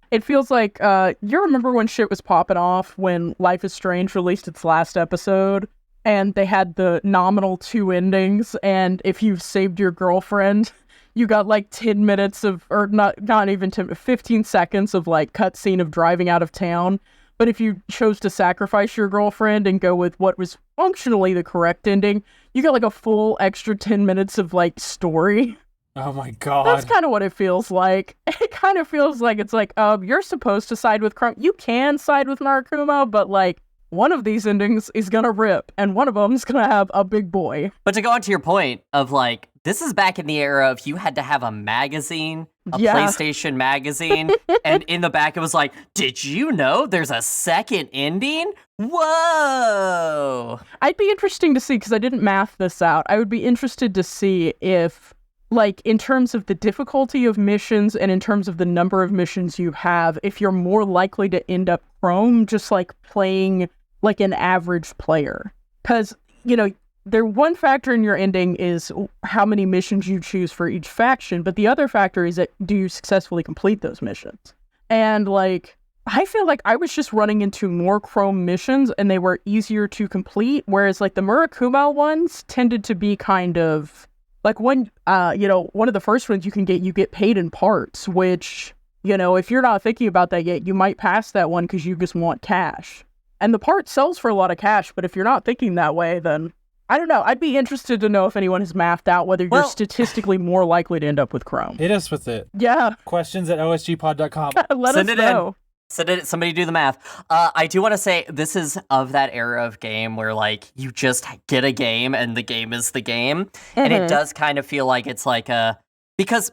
It feels like, you remember when shit was popping off when Life is Strange released its last episode, and they had the nominal 2 endings, and if you saved your girlfriend, you got like 10 minutes of, or not even 10, 15 seconds of like cutscene of driving out of town. But if you chose to sacrifice your girlfriend and go with what was functionally the correct ending, you got like a full extra 10 minutes of like story. Oh my god. That's kind of what it feels like. It kind of feels like it's like, you're supposed to side with Chrome. You can side with Murakumo, but like, one of these endings is gonna rip, and one of them is gonna have a big boy. But to go on to your point of like, this is back in the era of you had to have a magazine, a PlayStation magazine, and in the back it was like, did you know there's a second ending? Whoa! I'd be interesting to see, because I didn't math this out. I would be interested to see if, like, in terms of the difficulty of missions and in terms of the number of missions you have, if you're more likely to end up Chrome just, like, playing like an average player. Because, you know, one factor in your ending is how many missions you choose for each faction, but the other factor is that do you successfully complete those missions? And, like, I feel like I was just running into more Chrome missions and they were easier to complete, whereas, like, the Murakumo ones tended to be kind of, like, one of the first ones you get paid in parts, which, you know, if you're not thinking about that yet, you might pass that one because you just want cash. And the part sells for a lot of cash, but if you're not thinking that way, then, I don't know. I'd be interested to know if anyone has mathed out whether you're statistically more likely to end up with Chrome. Hit us with it. Yeah. Questions at osgpod.com. Let us know. Somebody do the math. I do want to say this is of that era of game where, like, you just get a game and the game is the game. Mm-hmm. And it does kind of feel like it's like because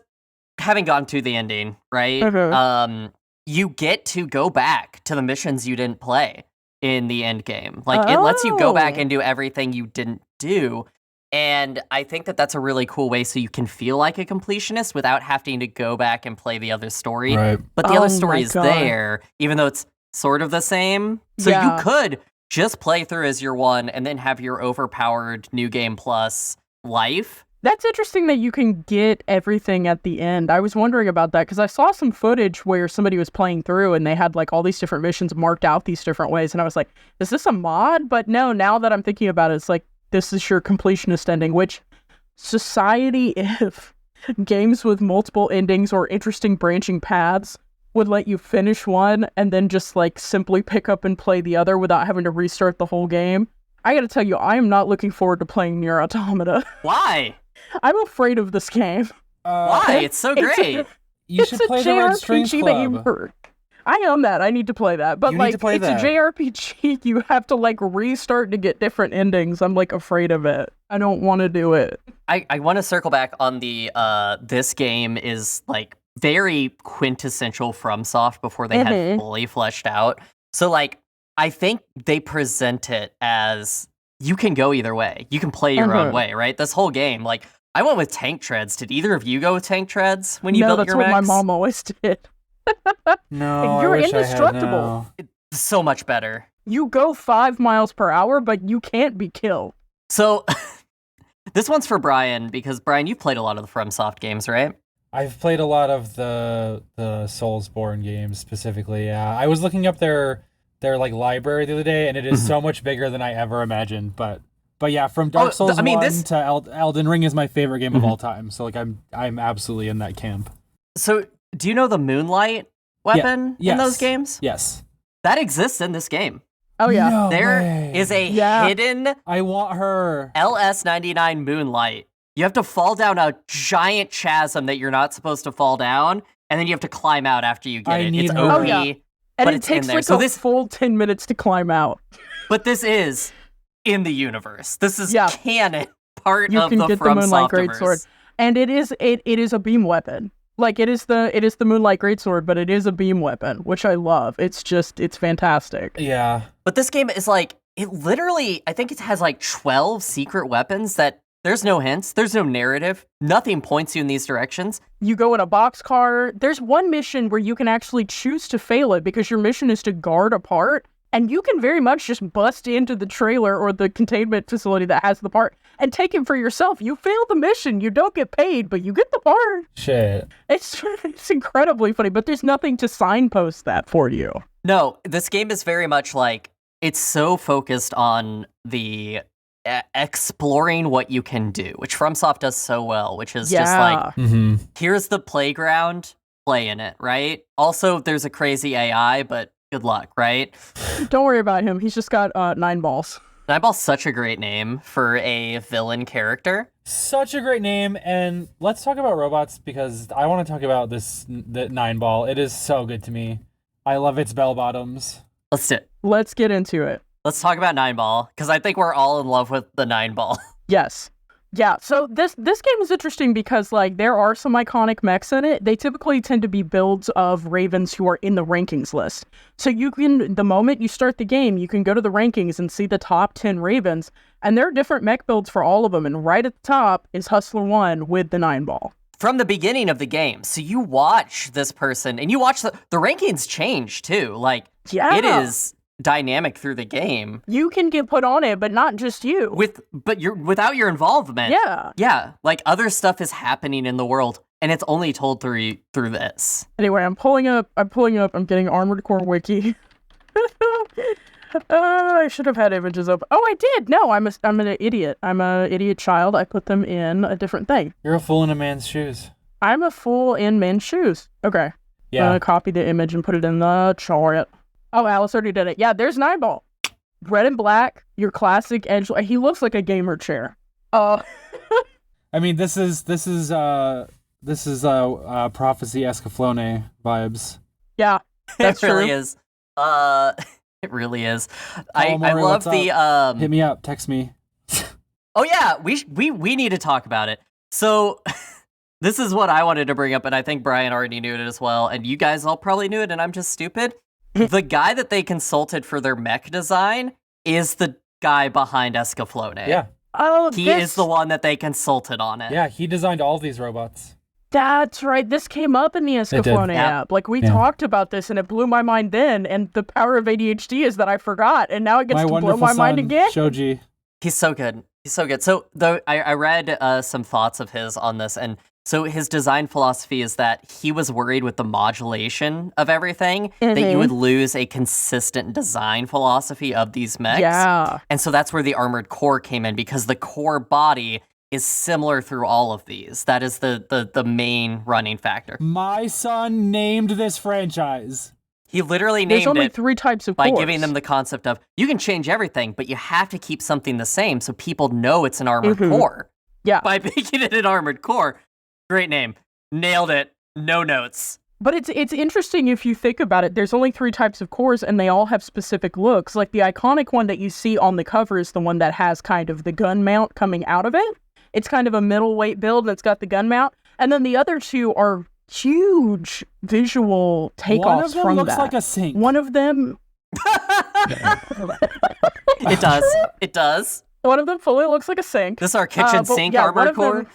having gone to the ending, right? Mm-hmm. you get to go back to the missions you didn't play in the end game. Like, it lets you go back and do everything you didn't do. And I think that that's a really cool way so you can feel like a completionist without having to go back and play the other story. Right. But the other story is there, even though it's sort of the same. So you could just play through as your one and then have your overpowered New Game Plus life. That's interesting that you can get everything at the end. I was wondering about that because I saw some footage where somebody was playing through and they had like all these different missions marked out these different ways. And I was like, is this a mod? But no, now that I'm thinking about it, it's like, this is your completionist ending, which society, if games with multiple endings or interesting branching paths would let you finish one and then just like simply pick up and play the other without having to restart the whole game. I gotta tell you, I am not looking forward to playing Nier Automata. Why? I'm afraid of this game. Why? It's so great. You should play the Red Strings Club. I own that. I need to play that. But You need like, to play it's that. a JRPG. You have to like restart to get different endings. I'm like afraid of it. I don't want to do it. I want to circle back on the this game is like very quintessential FromSoft before they had fully fleshed out. So like, I think they present it as you can go either way. You can play your own way, right? This whole game, like, I went with tank treads. Did either of you go with tank treads when you built your that's what mechs? my mom always did. No, You're I wish indestructible. I had, no. It's so much better. You go 5 miles per hour, but you can't be killed. So this one's for Brian, because Brian, you've played a lot of the FromSoft games, right? I've played a lot of the Soulsborne games specifically. Yeah, I was looking up their like library the other day, and it is so much bigger than I ever imagined. But yeah, from Dark Souls 1 to Elden Ring is my favorite game of all time. So like I'm absolutely in that camp. So do you know the Moonlight weapon in those games? Yes. That exists in this game. Oh yeah. No There way. is a hidden I want her. LS99 Moonlight. You have to fall down a giant chasm that you're not supposed to fall down, and then you have to climb out after you get it. It's her. OP, Oh, yeah. And but it it's takes in there. like So a this, full 10 minutes to climb out. but this is in the universe. This is canon part You of can the get the Moonlight FromSoftiverse. Greatsword. And it is a beam weapon. Like it is the Moonlight Greatsword, but it is a beam weapon, which I love. It's fantastic. Yeah. But this game is like, it literally, I think it has like 12 secret weapons that there's no hints, there's no narrative, nothing points you in these directions. You go in a boxcar. There's one mission where you can actually choose to fail it because your mission is to guard a part, and you can very much just bust into the trailer or the containment facility that has the part and take it for yourself. You fail the mission, you don't get paid, but you get the part. Shit. It's incredibly funny, but there's nothing to signpost that for you. No, this game is very much like, it's so focused on the exploring what you can do, which FromSoft does so well, which is just like, here's the playground, play in it, right? Also, there's a crazy AI, but good luck, right? Don't worry about him. He's just got 9 balls. Nineball's such a great name for a villain character. Such a great name, and let's talk about robots because I want to talk about the Nineball. It is so good to me. I love its bell bottoms. Let's do it. Let's get into it. Let's talk about Nineball, because I think we're all in love with the Nineball. Yes. Yeah, so this game is interesting because, like, there are some iconic mechs in it. They typically tend to be builds of Ravens who are in the rankings list. So you can, the moment you start the game, you can go to the rankings and see the top 10 Ravens, and there are different mech builds for all of them, and right at the top is Hustler 1 with the Nineball. From the beginning of the game. So you watch this person, and you watch the rankings change, too. Like, it is dynamic through the game. You can get put on it, but not just you. Without your involvement. Yeah. Yeah. Like, other stuff is happening in the world, and it's only told through this. Anyway, I'm pulling up, I'm getting Armored Core Wiki. I should have had images up. Oh, I did. No, I'm an idiot. I'm an idiot child. I put them in a different thing. You're a fool in a man's shoes. I'm a fool in men's shoes. Okay. Yeah. I'm gonna copy the image and put it in the chart. Oh, Alice already did it. Yeah, there's Nineball. Red and black, your classic edge. He looks like a gamer chair. I mean, this is Prophecy Escaflowne vibes. Yeah, that's it really true. is. It really is. Maury, I love what's the Hit me up, text me. Oh yeah, we need to talk about it. So This is what I wanted to bring up, and I think Brian already knew it as well, and you guys all probably knew it, and I'm just stupid. The guy that they consulted for their mech design is the guy behind Escaflowne. Yeah. Oh, He is the one that they consulted on it. Yeah, he designed all of these robots. That's right. This came up in the Escaflowne Yeah. app. Like, we talked about this, and it blew my mind then, and the power of ADHD is that I forgot, and now it gets My to blow wonderful my mind son, again. Shoji. He's so good. He's so good. So, though, I read some thoughts of his on this, and so his design philosophy is that he was worried with the modulation of everything that you would lose a consistent design philosophy of these mechs. Yeah. And so that's where the armored core came in, because the core body is similar through all of these. That is the main running factor. My son named this franchise. He literally There's named only it 3 types of by cores. giving them the concept of, you can change everything, but you have to keep something the same so people know it's an armored core. Yeah. By making it an armored core. Great name. Nailed it. No notes. But it's interesting if you think about it. There's only 3 types of cores, and they all have specific looks. Like, the iconic one that you see on the cover is the one that has kind of the gun mount coming out of it. It's kind of a middleweight build, and it's got the gun mount. And then the other 2 are huge visual takeoffs One of them from looks that. like a sink. One of them... It does. It does. One of them fully looks like a sink. This is our kitchen but sink yeah, armored core.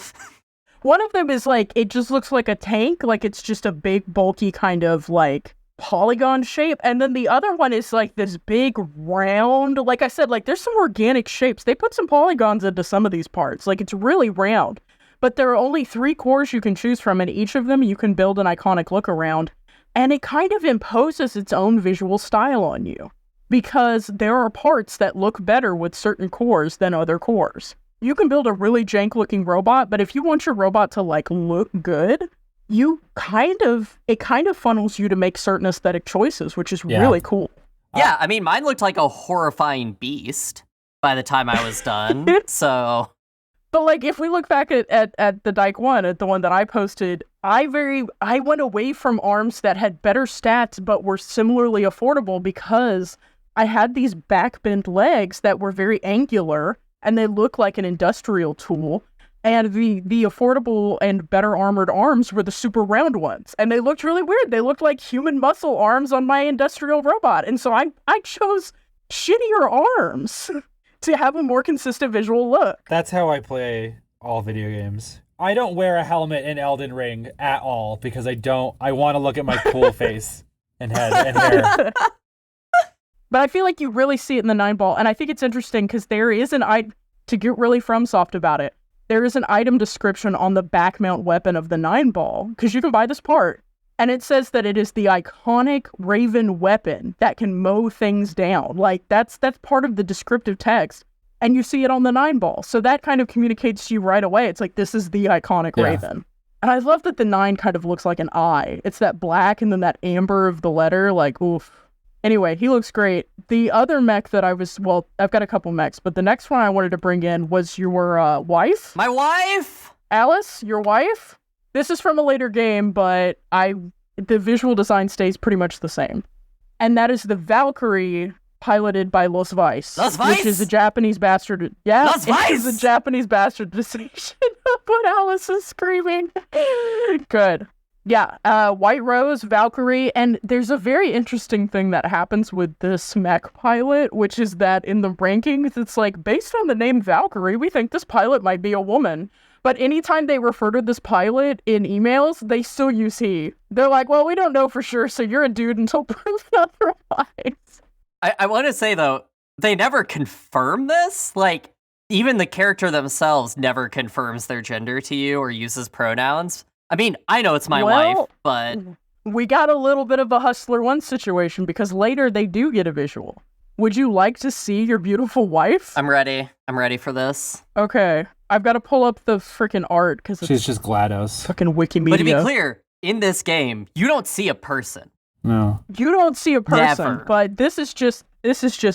One of them is like, it just looks like a tank, like it's just a big, bulky kind of like polygon shape. And then the other one is like this big round, like I said, like there's some organic shapes. They put some polygons into some of these parts. Like, it's really round. But there are only 3 cores you can choose from, and each of them you can build an iconic look around. And it kind of imposes its own visual style on you, because there are parts that look better with certain cores than other cores. You can build a really jank-looking robot, but if you want your robot to, like, look good, it kind of funnels you to make certain aesthetic choices, which is really cool. Yeah, I mean, mine looked like a horrifying beast by the time I was done, so... But, like, if we look back at the Dyke one, at the one that I posted, I went away from arms that had better stats but were similarly affordable, because I had these backbent legs that were very angular, and they look like an industrial tool. And the affordable and better armored arms were the super round ones. And they looked really weird. They looked like human muscle arms on my industrial robot. And so I chose shittier arms to have a more consistent visual look. That's how I play all video games. I don't wear a helmet in Elden Ring at all, because I want to look at my cool face and head and hair. But I feel like you really see it in the Nineball, and I think it's interesting because there is to get really FromSoft about it, there is an item description on the back mount weapon of the Nineball, because you can buy this part, and it says that it is the iconic Raven weapon that can mow things down. Like, that's part of the descriptive text, and you see it on the Nineball, so that kind of communicates to you right away. It's like, this is the iconic Raven. And I love that the 9 kind of looks like an eye. It's that black and then that amber of the letter, like, oof. Anyway, he looks great. The other mech that I've got a couple mechs, but the next one I wanted to bring in was your wife. My wife? Alice, your wife? This is from a later game, but the visual design stays pretty much the same. And that is the Valkyrie, piloted by Los Vice. Los Vice? Which is a Japanese bastard. Yeah, Los Vice! It's a Japanese bastardization of what Alice is screaming. Good. Yeah, White Rose, Valkyrie, and there's a very interesting thing that happens with this mech pilot, which is that in the rankings, it's like, based on the name Valkyrie, we think this pilot might be a woman. But anytime they refer to this pilot in emails, they still use he. They're like, well, we don't know for sure, so you're a dude until proven otherwise. I want to say, though, they never confirm this. Like, even the character themselves never confirms their gender to you or uses pronouns. I mean, I know it's my wife, but... We got a little bit of a Hustler 1 situation, because later they do get a visual. Would you like to see your beautiful wife? I'm ready. I'm ready for this. Okay. I've got to pull up the freaking art, because She's just GLaDOS. fucking Wikimedia. But to be clear, in this game, you don't see a person. No. You don't see a person, Never. but this is just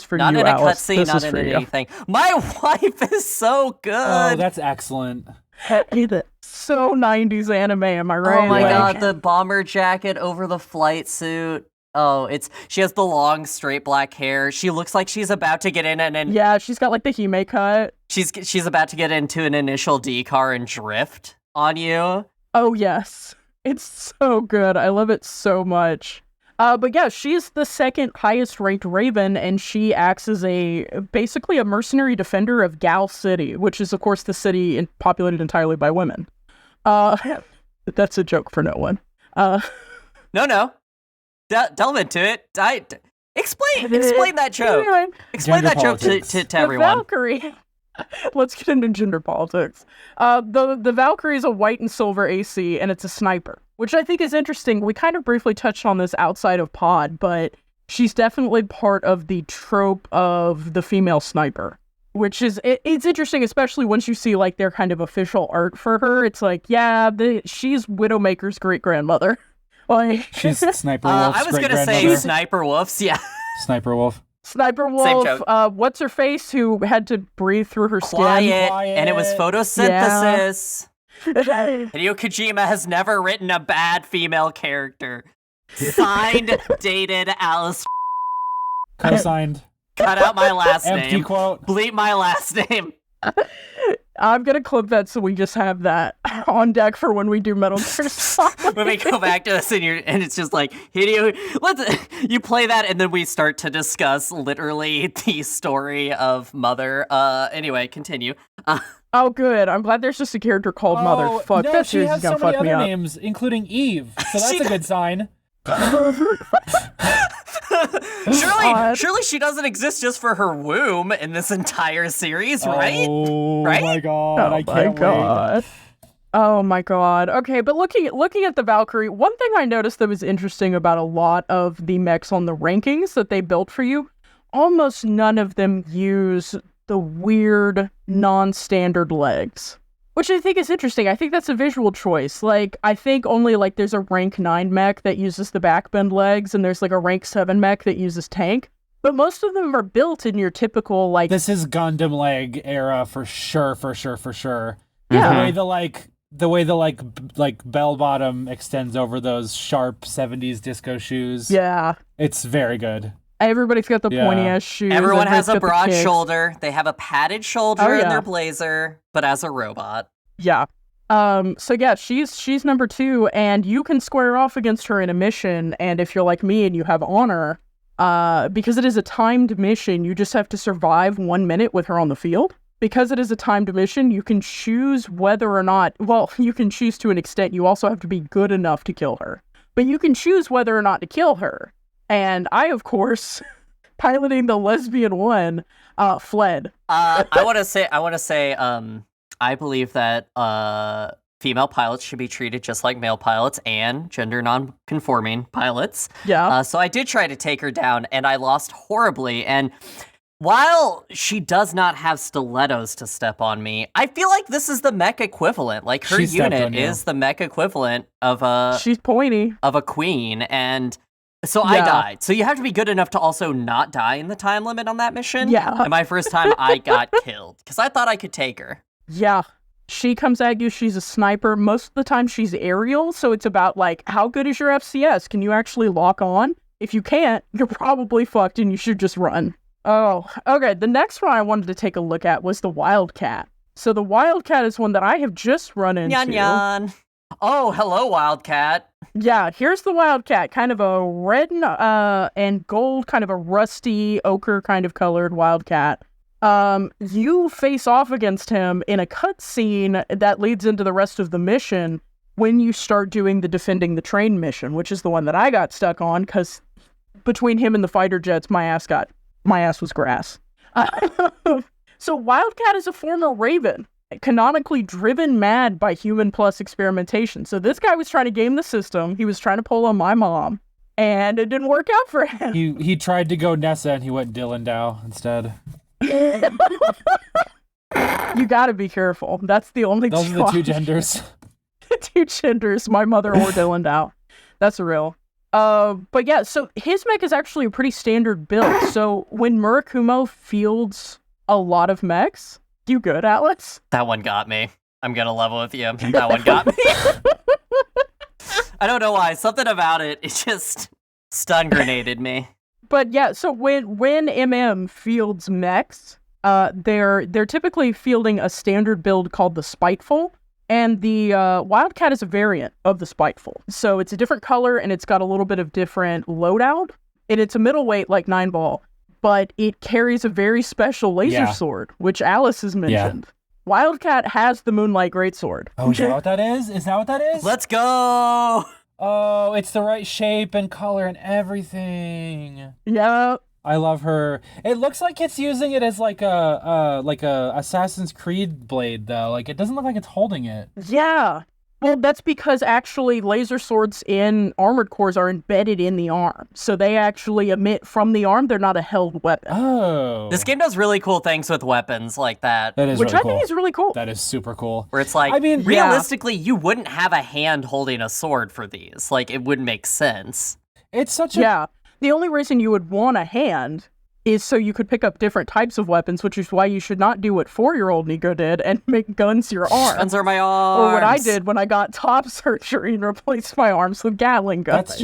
for Not you, in a Alice. cutscene, This not is in for you. anything. My wife is so good. Oh, that's excellent. So 90s anime, am I right? Oh my Like, god, the bomber jacket over the flight suit. Oh, she has the long, straight black hair. She looks like she's about to get in Yeah, she's got like the Hime cut. she's about to get into an initial D car and drift on you. Oh, yes. It's so good. I love it so much. But yeah, she's the second highest ranked Raven, and she acts as basically a mercenary defender of Gal City, which is, of course, the city populated entirely by women. That's a joke for no one. No. Delve into it. Explain that joke. Anyway, Explain Gender that joke politics. to the everyone. Valkyrie. Let's get into gender politics. The Valkyrie is a white and silver AC, and it's a sniper, which I think is interesting. We kind of briefly touched on this outside of Pod, but she's definitely part of the trope of the female sniper, which is it's interesting, especially once you see like their kind of official art for her. It's like, yeah, she's Widowmaker's great grandmother. Like She's Sniper Wolf's I was gonna say great-grandmother. Sniper Wolves. Yeah. Sniper Wolf. Sniper Same Wolf, joke. what's her face, who had to breathe through her Quiet. Quiet. And it was photosynthesis. skin. Hideo Kojima has never written a bad female character. Signed, dated, Alice. Co-signed. Cut out my last Empty name. quote. Bleep my last name. I'm gonna clip that so we just have that on deck for when we do Metal Gear Solid. When we go back to this and it's just like, Hideo, you play that and then we start to discuss literally the story of Mother. Anyway, continue. Oh, good. I'm glad there's just a character called Mother. Fuck, no, that she series has is gonna so many fuck me other up. names, including Eve. So that's She a good sign. Surely she doesn't exist just for her womb in this entire series, right? Oh Right? my god, Oh I can't wait. god. Oh my god. Okay, but looking at the Valkyrie, one thing I noticed that was interesting about a lot of the mechs on the rankings that they built for you, almost none of them use the weird non-standard legs. Which I think is interesting. I think that's a visual choice. Like, I think only, like, there's a rank 9 mech that uses the backbend legs, and there's, like, a rank 7 mech that uses tank. But most of them are built in your typical, like... This is Gundam leg era for sure. Yeah. The way the bell bottom extends over those sharp 70s disco shoes. Yeah. It's very good. Everybo's got the Yeah. pointy-ass shoes. Everyone has everybody's a got the broad kicks. shoulder. They have a padded shoulder Oh, in yeah. their blazer, but as a robot. Yeah. So yeah, she's number 2, and you can square off against her in a mission, and if you're like me and you have honor, because it is a timed mission, you just have to survive 1 minute with her on the field. Because it is a timed mission, you can choose whether or not, well, you can choose to an extent, you also have to be good enough to kill her. But you can choose whether or not to kill her. And I, of course, piloting the lesbian one, fled. I want to say, I believe that female pilots should be treated just like male pilots and gender non-conforming pilots. Yeah. So I did try to take her down, and I lost horribly. And while she does not have stilettos to step on me, I feel like this is the mech equivalent. Like, her She stepped on unit you. is the mech equivalent of a She's pointy. queen, and so I Yeah. died. So you have to be good enough to also not die in the time limit on that mission. Yeah. And my first time, I got killed because I thought I could take her. Yeah. She comes at you, she's a sniper. Most of the time she's aerial, so it's about, like, how good is your FCS? Can you actually lock on? If you can't, you're probably fucked and you should just run. Oh, okay. The next one I wanted to take a look at was the Wildcat. So the Wildcat is one that I have just run into. Yan yan. Oh, hello, Wildcat. Yeah, here's the Wildcat. Kind of a red and gold, kind of a rusty ochre kind of colored Wildcat. You face off against him in a cutscene that leads into the rest of the mission when you start doing the defending the train mission, which is the one that I got stuck on, because between him and the fighter jets, my ass was grass. So Wildcat is a former Raven, canonically driven mad by human plus experimentation. So this guy was trying to game the system. He was trying to pull on my mom, and it didn't work out for him. He tried to go Nessa and he went Dylan Dow instead. You gotta be careful. That's the only Those are the two choice. genders. Two genders, my mother or Dylan Dow. That's real. But yeah, so his mech is actually a pretty standard build. So when Murakumo fields a lot of mechs, you good, Atlas? That one got me. I'm gonna level with you. That one got me. I don't know why. Something about it just stun grenaded me. But yeah, so when MM fields mechs, they're typically fielding a standard build called the Spiteful, And the Wildcat is a variant of the Spiteful. So it's a different color, and it's got a little bit of different loadout. And it's a middleweight like Nineball, but it carries a very special laser sword, which Alice has mentioned. Wildcat has the Moonlight Greatsword. Oh, is that what that is? Is that what that is? Let's go! Oh, it's the right shape and color and everything. Yeah. I love her. It looks like it's using it as like a Assassin's Creed blade though. Like it doesn't look like it's holding it. Yeah. Well, that's because actually laser swords in Armored Cores are embedded in the arm. So they actually emit from the arm. They're not a held weapon. Oh. This game does really cool things with weapons like that. That is Which really I cool. think is really cool. That is super cool. Where it's like, I mean, realistically, you wouldn't have a hand holding a sword for these. Like, it wouldn't make sense. It's such a... Yeah. The only reason you would want a hand is so you could pick up different types of weapons, which is why you should not do what 4-year-old Nico did and make guns your arms. Guns are my arms. Or what I did when I got top surgery and replaced my arms with Gatling guns.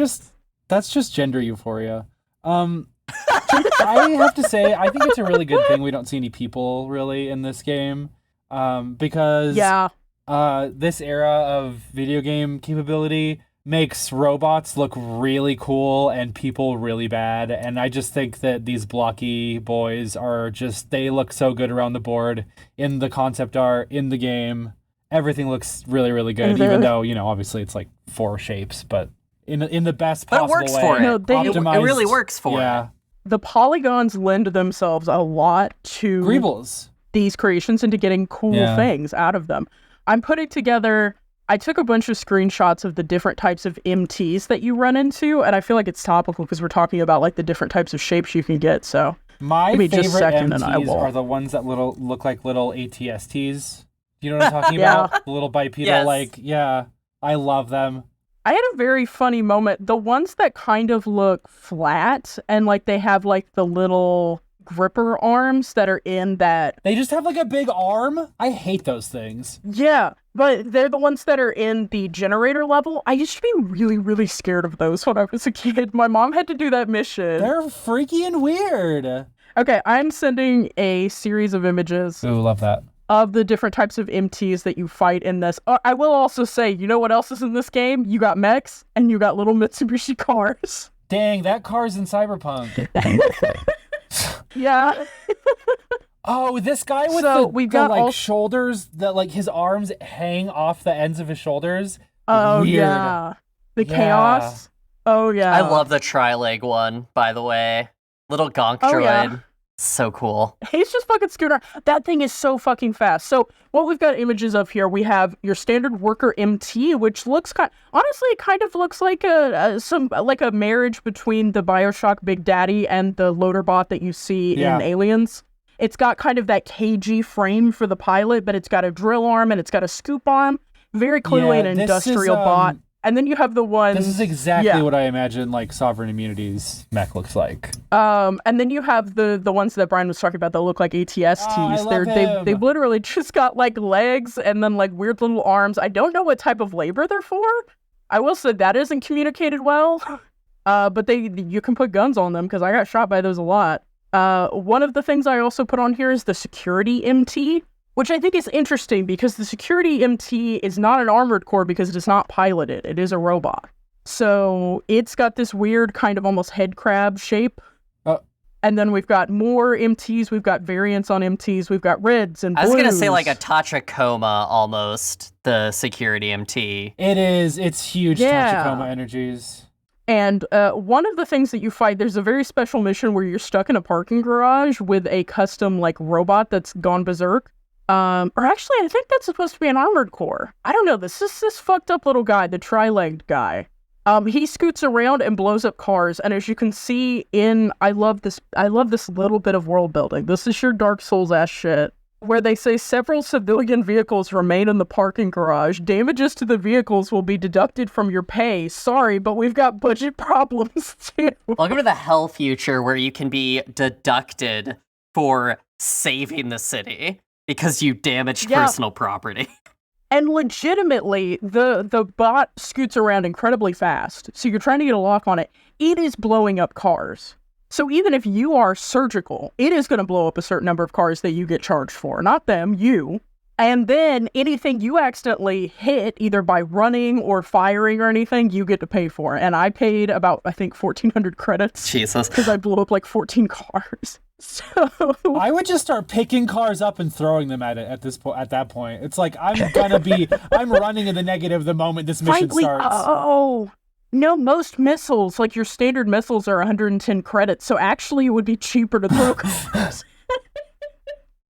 That's just gender euphoria. I have to say, I think it's a really good thing we don't see any people really in this game. Because this era of video game capability makes robots look really cool and people really bad. And I just think that these blocky boys they look so good around the board, in the concept art, in the game. Everything looks really, really good, even though, obviously it's like 4 shapes, but in the best possible way. But it works for it. No, it really works for it. The polygons lend themselves a lot to Greebles. These creations and to getting cool things out of them. I took a bunch of screenshots of the different types of MTs that you run into, and I feel like it's topical because we're talking about like the different types of shapes you can get. So my favorite MTs are the ones that look like little ATSTs. You know what I'm talking about? The little bipedal, I love them. I had a very funny moment. The ones that kind of look flat and like they have like the little gripper arms that are in that. They just have like a big arm. I hate those things. Yeah, but they're the ones that are in the generator level. I used to be really, really scared of those when I was a kid. My mom had to do that mission. They're freaky and weird. Okay, I'm sending a series of images. Ooh, love that. Of the different types of MTs that you fight in this. I will also say, you know what else is in this game? You got mechs and you got little Mitsubishi cars. Dang, that car's in Cyberpunk. Yeah. Oh, this guy with the shoulders that like his arms hang off the ends of his shoulders. Oh, weird. yeah. The chaos. Oh, yeah. I love the tri-leg one, by the way. Little gonk droid. Yeah. So cool. He's just fucking scooting around. That thing is so fucking fast. So what we've got images of here, we have your standard worker MT, which looks honestly, it kind of looks like a marriage between the BioShock Big Daddy and the loader bot that you see in Aliens. It's got kind of that KG frame for the pilot, but it's got a drill arm and it's got a scoop arm. Very clearly an industrial bot. And then you have the one... This is exactly what I imagine, like, Sovereign Immunity's mech looks like. And then you have the ones that Brian was talking about that look like ATSTs. They've literally just got, like, legs and then, like, weird little arms. I don't know what type of labor they're for. I will say that isn't communicated well. But you can put guns on them, because I got shot by those a lot. One of the things I also put on here is the security MT, which I think is interesting because the security MT is not an armored core because it is not piloted. It is a robot. So it's got this weird kind of almost head crab shape. And then we've got more MTs. We've got variants on MTs. We've got reds and blues. I was going to say like a Tachikoma almost, the security MT. It is. It's huge Tachikoma energies. And one of the things that you fight, there's a very special mission where you're stuck in a parking garage with a custom like robot that's gone berserk. Or actually, I think that's supposed to be an armored core. I don't know. This fucked up little guy, the tri-legged guy. He scoots around and blows up cars. And as you can see I love this little bit of world building. This is your Dark Souls ass shit. Where they say several civilian vehicles remain in the parking garage. Damages to the vehicles will be deducted from your pay. Sorry, but we've got budget problems too. Welcome to the hell future where you can be deducted for saving the city. Because you damaged personal property. And legitimately, the bot scoots around incredibly fast. So you're trying to get a lock on it. It is blowing up cars. So even if you are surgical, it is going to blow up a certain number of cars that you get charged for. Not them, you. And then anything you accidentally hit, either by running or firing or anything, you get to pay for. And I paid about, I think, 1,400 credits. Jesus. Because I blew up like 14 cars. So I would just start picking cars up and throwing them at it at this point. At that point, it's like I'm running in the negative the moment this mission frankly, starts. No, most missiles, like your standard missiles, are 110 credits. So actually, it would be cheaper to throw cars.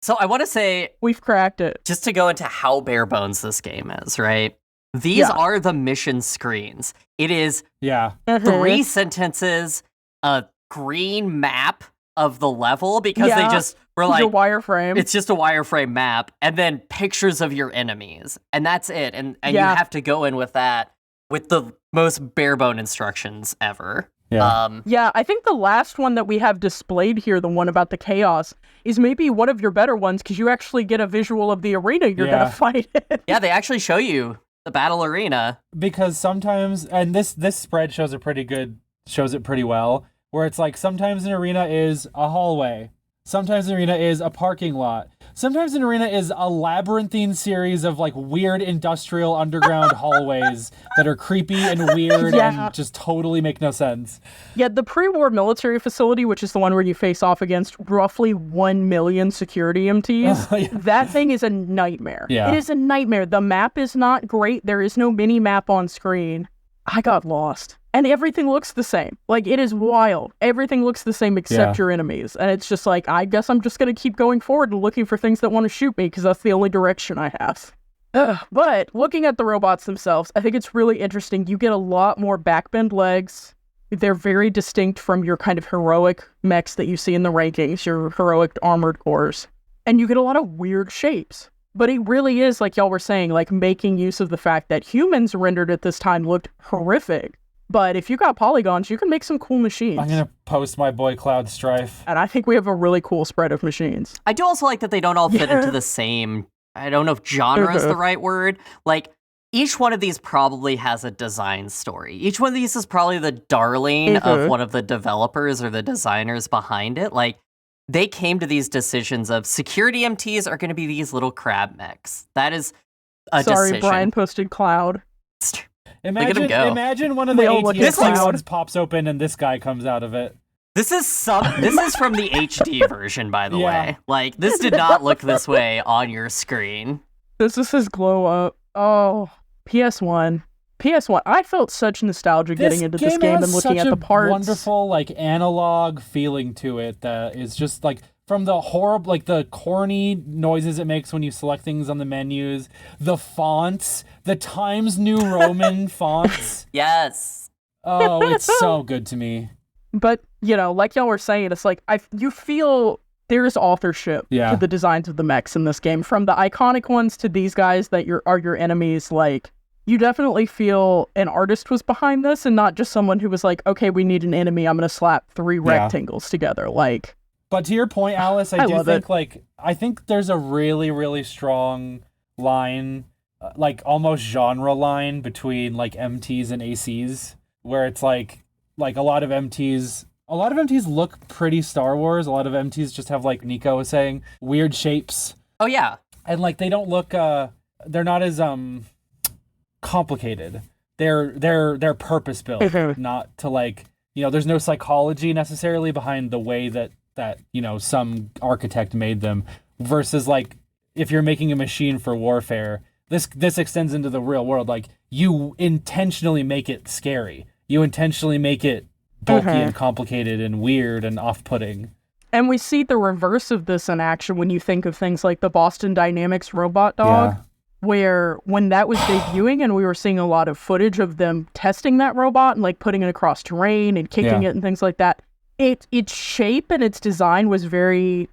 So I want to say, We've cracked it. just to go into how bare bones this game is, right? These are the mission screens. It is Yeah. 3 sentences, a green map of the level, because they just were like, your wireframe. it's just a wireframe map, and then pictures of your enemies. And that's it. And you have to go in with that, with the most bare bone instructions ever. Yeah. Yeah, I think the last one that we have displayed here, the one about the chaos, is maybe one of your better ones, because you actually get a visual of the arena you're going to fight in. Yeah, they actually show you the battle arena. Because sometimes, and this spread shows it pretty well, where it's like sometimes an arena is a hallway, sometimes an arena is a parking lot, sometimes an arena is a labyrinthine series of like weird industrial underground hallways that are creepy and weird and just totally make no sense. Yeah, the pre-war military facility, which is the one where you face off against roughly 1 million security MTs, that thing is a nightmare. Yeah. It is a nightmare. The map is not great. There is no mini-map on screen. I got lost. And everything looks the same. Like, it is wild. Everything looks the same except your enemies. And it's just like, I guess I'm just going to keep going forward and looking for things that want to shoot me, because that's the only direction I have. But looking at the robots themselves, I think it's really interesting. You get a lot more backbend legs. They're very distinct from your kind of heroic mechs that you see in the rankings, your heroic armored cores. And you get a lot of weird shapes. But it really is, like y'all were saying, like making use of the fact that humans rendered at this time looked horrific. But if you got polygons, you can make some cool machines. I'm gonna post my boy Cloud Strife. And I think we have a really cool spread of machines. I do also like that they don't all fit into the same, I don't know if genre is the right word. Like, each one of these probably has a design story. Each one of these is probably the darling of one of the developers or the designers behind it. Like, they came to these decisions of security MTs are going to be these little crab mechs. That is a decision. Brian posted Cloud. Imagine one of the ATM clouds pops open and this guy comes out of it. This is from the HD version, by the way. Like, this did not look this way on your screen. This is his glow up. Oh, PS1. I felt such nostalgia getting into this game and looking at the parts. Wonderful, like, analog feeling to it that is just like, from the horrible, like the corny noises it makes when you select things on the menus, the fonts, the Times New Roman fonts. Yes. Oh, it's so good to me. But, you know, like y'all were saying, it's like, you feel there's authorship to the designs of the mechs in this game. From the iconic ones to these guys that are your enemies, like, you definitely feel an artist was behind this and not just someone who was like, okay, we need an enemy, I'm going to slap 3 rectangles together, like... But to your point, Alice, I think there's a really, really strong line, like almost genre line between like MTs and ACs, where it's like a lot of MTs look pretty Star Wars. A lot of MTs just have, like Nico was saying, weird shapes. Oh yeah. And like they don't look they're not as complicated. They're purpose built, not to like, you know, there's no psychology necessarily behind the way that, you know, some architect made them, versus like if you're making a machine for warfare, this extends into the real world. Like, you intentionally make it scary. You intentionally make it bulky and complicated and weird and off-putting. And we see the reverse of this in action when you think of things like the Boston Dynamics robot dog, where when that was debuting and we were seeing a lot of footage of them testing that robot and like putting it across terrain and kicking it and things like that, its shape and its design was very...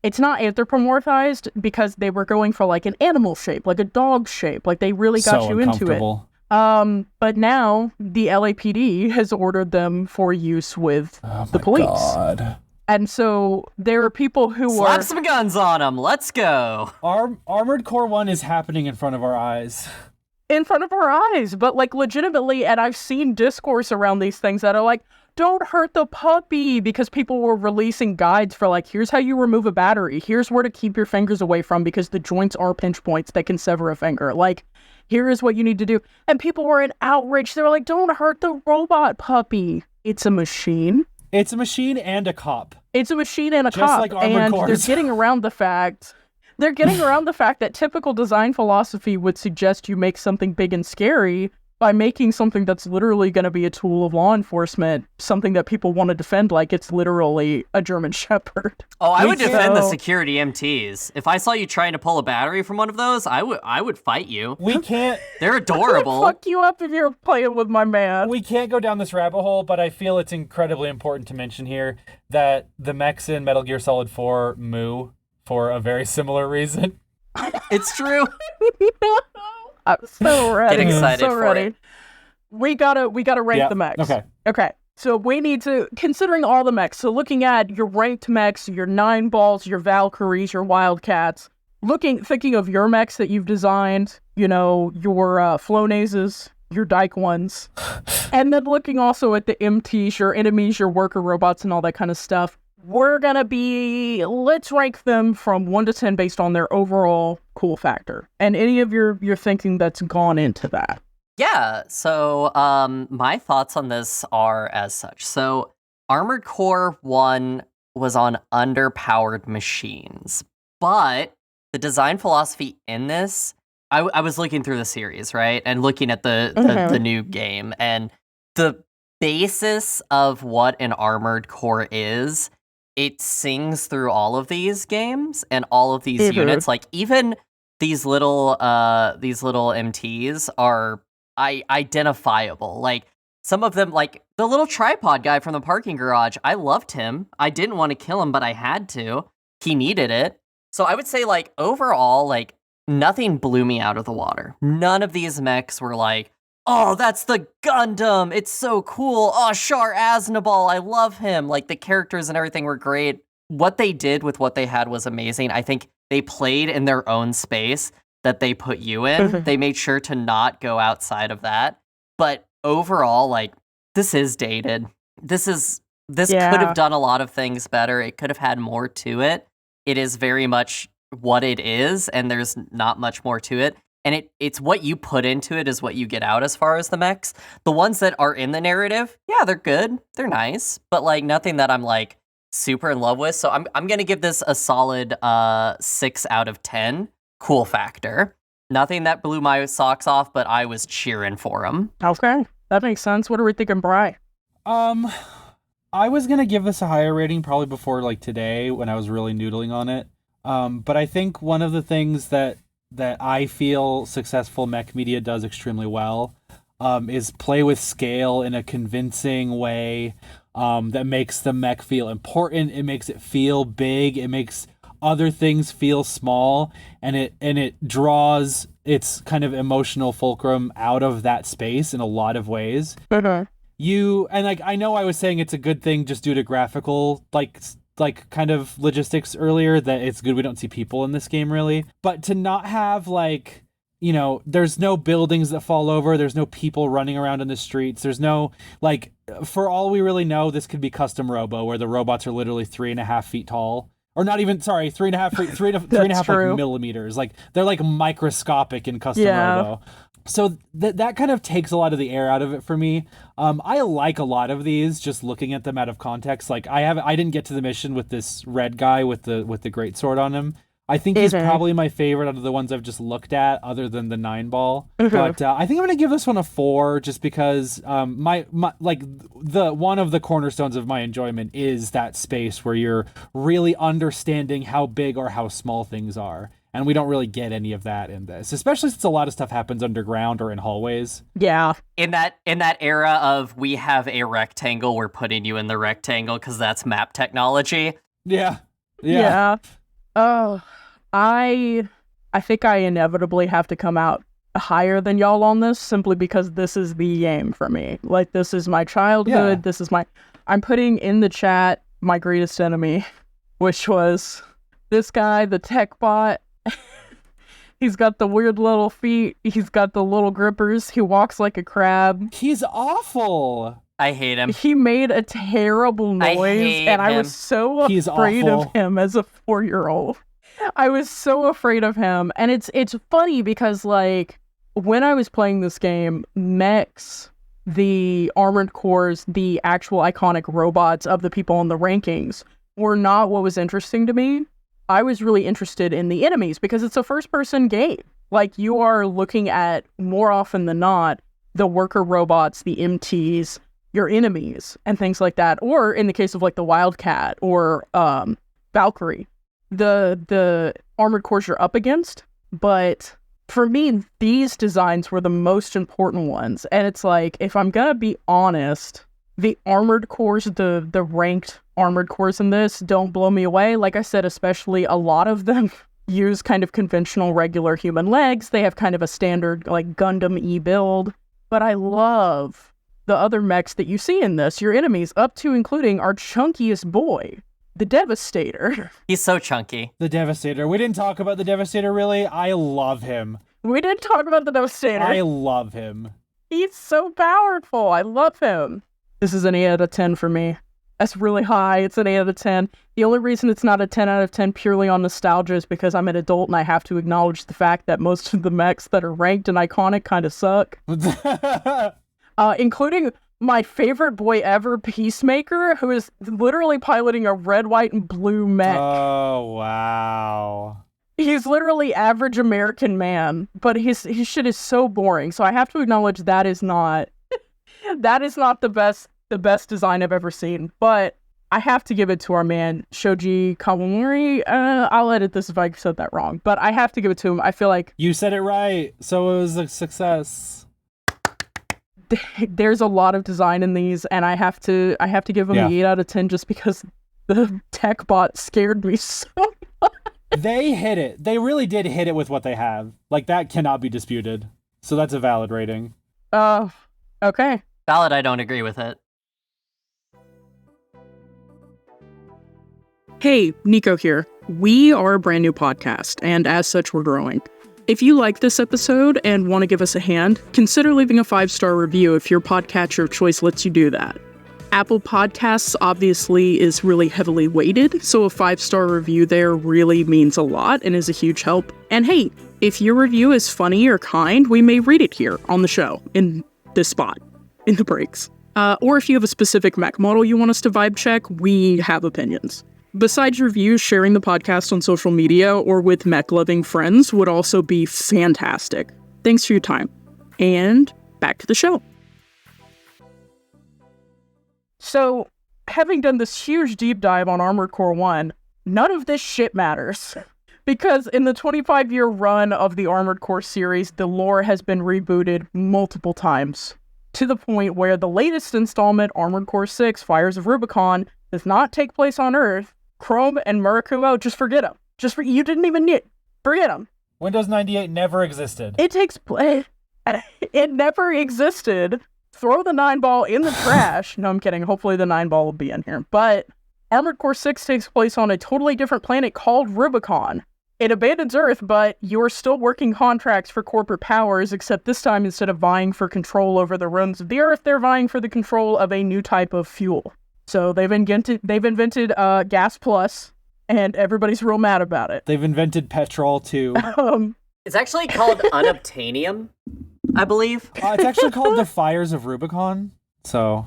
It's not anthropomorphized because they were going for like an animal shape, like a dog shape. Like they really got you into it. But now the LAPD has ordered them for use with the police. God. And so there are people who Slap some guns on them. Let's go. Armored Core 1 is happening in front of our eyes. in front of our eyes, but like legitimately, and I've seen discourse around these things that are like, don't hurt the puppy, because people were releasing guides for like, here's how you remove a battery, here's where to keep your fingers away from because the joints are pinch points that can sever a finger. Like, here is what you need to do. And people were in outrage. They were like, don't hurt the robot puppy. It's a machine. It's a machine and a cop. It's a machine and a Just cop. like Armored and Cores. they're getting around the fact that typical design philosophy would suggest you make something big and scary by making something that's literally going to be a tool of law enforcement, something that people want to defend like it's literally a German Shepherd. Oh, I would defend the security MTs. If I saw you trying to pull a battery from one of those, I would fight you. We can't... They're adorable. Fuck you up if you're playing with my man. We can't go down this rabbit hole, but I feel it's incredibly important to mention here that the mechs in Metal Gear Solid 4 moo for a very similar reason. It's true. I'm so ready. Get excited so for ready. it. We gotta rank the mechs. Okay. So we need to, considering all the mechs, so looking at your ranked mechs, your Nineballs, your Valkyries, your Wildcats, thinking of your mechs that you've designed, you know, your Flonazes, your Dyke ones, and then looking also at the MTs, your enemies, your worker robots, and all that kind of stuff. Let's rank them from 1 to 10 based on their overall cool factor. And any of your thinking that's gone into that. Yeah, so my thoughts on this are as such. So Armored Core 1 was on underpowered machines, but the design philosophy in this, I was looking through the series, right? And looking at the new game, and the basis of what an Armored Core is, it sings through all of these games and all of these units. Like, even these little MTs are identifiable. Like, some of them, like the little tripod guy from the parking garage, I loved him. I didn't want to kill him, but I had to. He needed it. So I would say, like, overall, like, nothing blew me out of the water. None of these mechs were like, oh, that's the Gundam, it's so cool. Oh, Char Aznavour, I love him. Like, the characters and everything were great. What they did with what they had was amazing. I think they played in their own space that they put you in. They made sure to not go outside of that. But overall, like, this is dated. This could have done a lot of things better. It could have had more to it. It is very much what it is, and there's not much more to it. And it's what you put into it is what you get out as far as the mechs. The ones that are in the narrative, yeah, they're good. They're nice. But, like, nothing that I'm, like, super in love with. So I'm going to give this a solid 6 out of 10. Cool factor. Nothing that blew my socks off, but I was cheering for them. Okay. That makes sense. What are we thinking, Bri? I was going to give this a higher rating probably before, like, today when I was really noodling on it. But I think one of the things that I feel successful mech media does extremely well is play with scale in a convincing way that makes the mech feel important. It makes it feel big. It makes other things feel small, and it draws its kind of emotional fulcrum out of that space in a lot of ways. I know I was saying it's a good thing just due to graphical like kind of logistics earlier, that it's good we don't see people in this game really. But to not have, like, you know, there's no buildings that fall over, there's no people running around in the streets, there's no, like, for all we really know, this could be custom robo, where the robots are literally 3.5 feet tall. Or not even, sorry, 3.5 feet, 3.5 like millimeters. Like, they're like microscopic in custom robo. So that kind of takes a lot of the air out of it for me. I like a lot of these, just looking at them out of context. Like, I didn't get to the mission with this red guy with the great sword on him. I think he's probably my favorite out of the ones I've just looked at, other than the Nineball. But I think I'm gonna give this one a 4, just because my like the one of the cornerstones of my enjoyment is that space where you're really understanding how big or how small things are. And we don't really get any of that in this, especially since a lot of stuff happens underground or in hallways. Yeah. In that era of, we have a rectangle, we're putting you in the rectangle because that's map technology. Yeah. Oh, I think I inevitably have to come out higher than y'all on this, simply because this is the game for me. Like, this is my childhood. Yeah. This is I'm putting in the chat my greatest enemy, which was this guy, the tech bot. He's got the weird little feet. He's got the little grippers. He walks like a crab. He's awful. I hate him. He made a terrible noise, hate and I him. was so He's afraid awful. of him as a 4-year-old. I was so afraid of him, and it's funny because like when I was playing this game, Mechs, the armored cores, the actual iconic robots of the people in the rankings were not what was interesting to me. I was really interested in the enemies because it's a first-person game. Like, you are looking at, more often than not, the worker robots, the MTs, your enemies, and things like that. Or in the case of, like, the Wildcat or Valkyrie, the armored cores you're up against. But for me, these designs were the most important ones. And it's like, if I'm gonna be honest, the armored cores, the ranked armored cores in this don't blow me away. Like I said, especially a lot of them use kind of conventional regular human legs. They have kind of a standard like Gundam-y build. But I love the other mechs that you see in this, your enemies, up to including our chunkiest boy, the Devastator. He's so chunky. The Devastator. We didn't talk about the Devastator, really. I love him. We didn't talk about the Devastator. I love him. He's so powerful. I love him. This is an 8 out of 10 for me. That's really high. It's an 8 out of 10. The only reason it's not a 10 out of 10 purely on nostalgia is because I'm an adult and I have to acknowledge the fact that most of the mechs that are ranked and iconic kind of suck. Including my favorite boy ever, Peacemaker, who is literally piloting a red, white, and blue mech. Oh, wow. He's literally average American man, but his shit is so boring. So I have to acknowledge that is not the best design I've ever seen. But I have to give it to our man Shoji Kawamori. I'll edit this if I said that wrong, but I have to give it to him. I feel like You said it right, so it was a success. there's a lot of design in these, and I have to give him the 8 out of 10 just because the tech bot scared me so much. They hit it. They really did hit it with what they have. Like, that cannot be disputed. So that's a valid rating. Okay. Valid, I don't agree with it. Hey, Nico here. We are a brand new podcast, and as such, we're growing. If you like this episode and want to give us a hand, consider leaving a 5-star review if your podcatcher of choice lets you do that. Apple Podcasts obviously is really heavily weighted, so a 5-star review there really means a lot and is a huge help. And hey, if your review is funny or kind, we may read it here on the show, in this spot, in the breaks. Or if you have a specific mech model you want us to vibe check, we have opinions. Besides reviews, sharing the podcast on social media or with mech-loving friends would also be fantastic. Thanks for your time. And back to the show. So, having done this huge deep dive on Armored Core 1, none of this shit matters. Because in the 25-year run of the Armored Core series, the lore has been rebooted multiple times. To the point where the latest installment, Armored Core 6, Fires of Rubicon, does not take place on Earth. Chrome and Murakumo, just forget them. You didn't even need. Forget them. Windows 98 never existed. It takes place. It never existed. Throw the Nineball in the trash. No, I'm kidding. Hopefully the Nineball will be in here. But Armored Core 6 takes place on a totally different planet called Rubicon. It abandons Earth, but you're still working contracts for corporate powers, except this time instead of vying for control over the ruins of the Earth, they're vying for the control of a new type of fuel. So they've invented Gas Plus, and everybody's real mad about it. They've invented petrol, too. It's actually called unobtainium, I believe. It's actually called the Fires of Rubicon, so...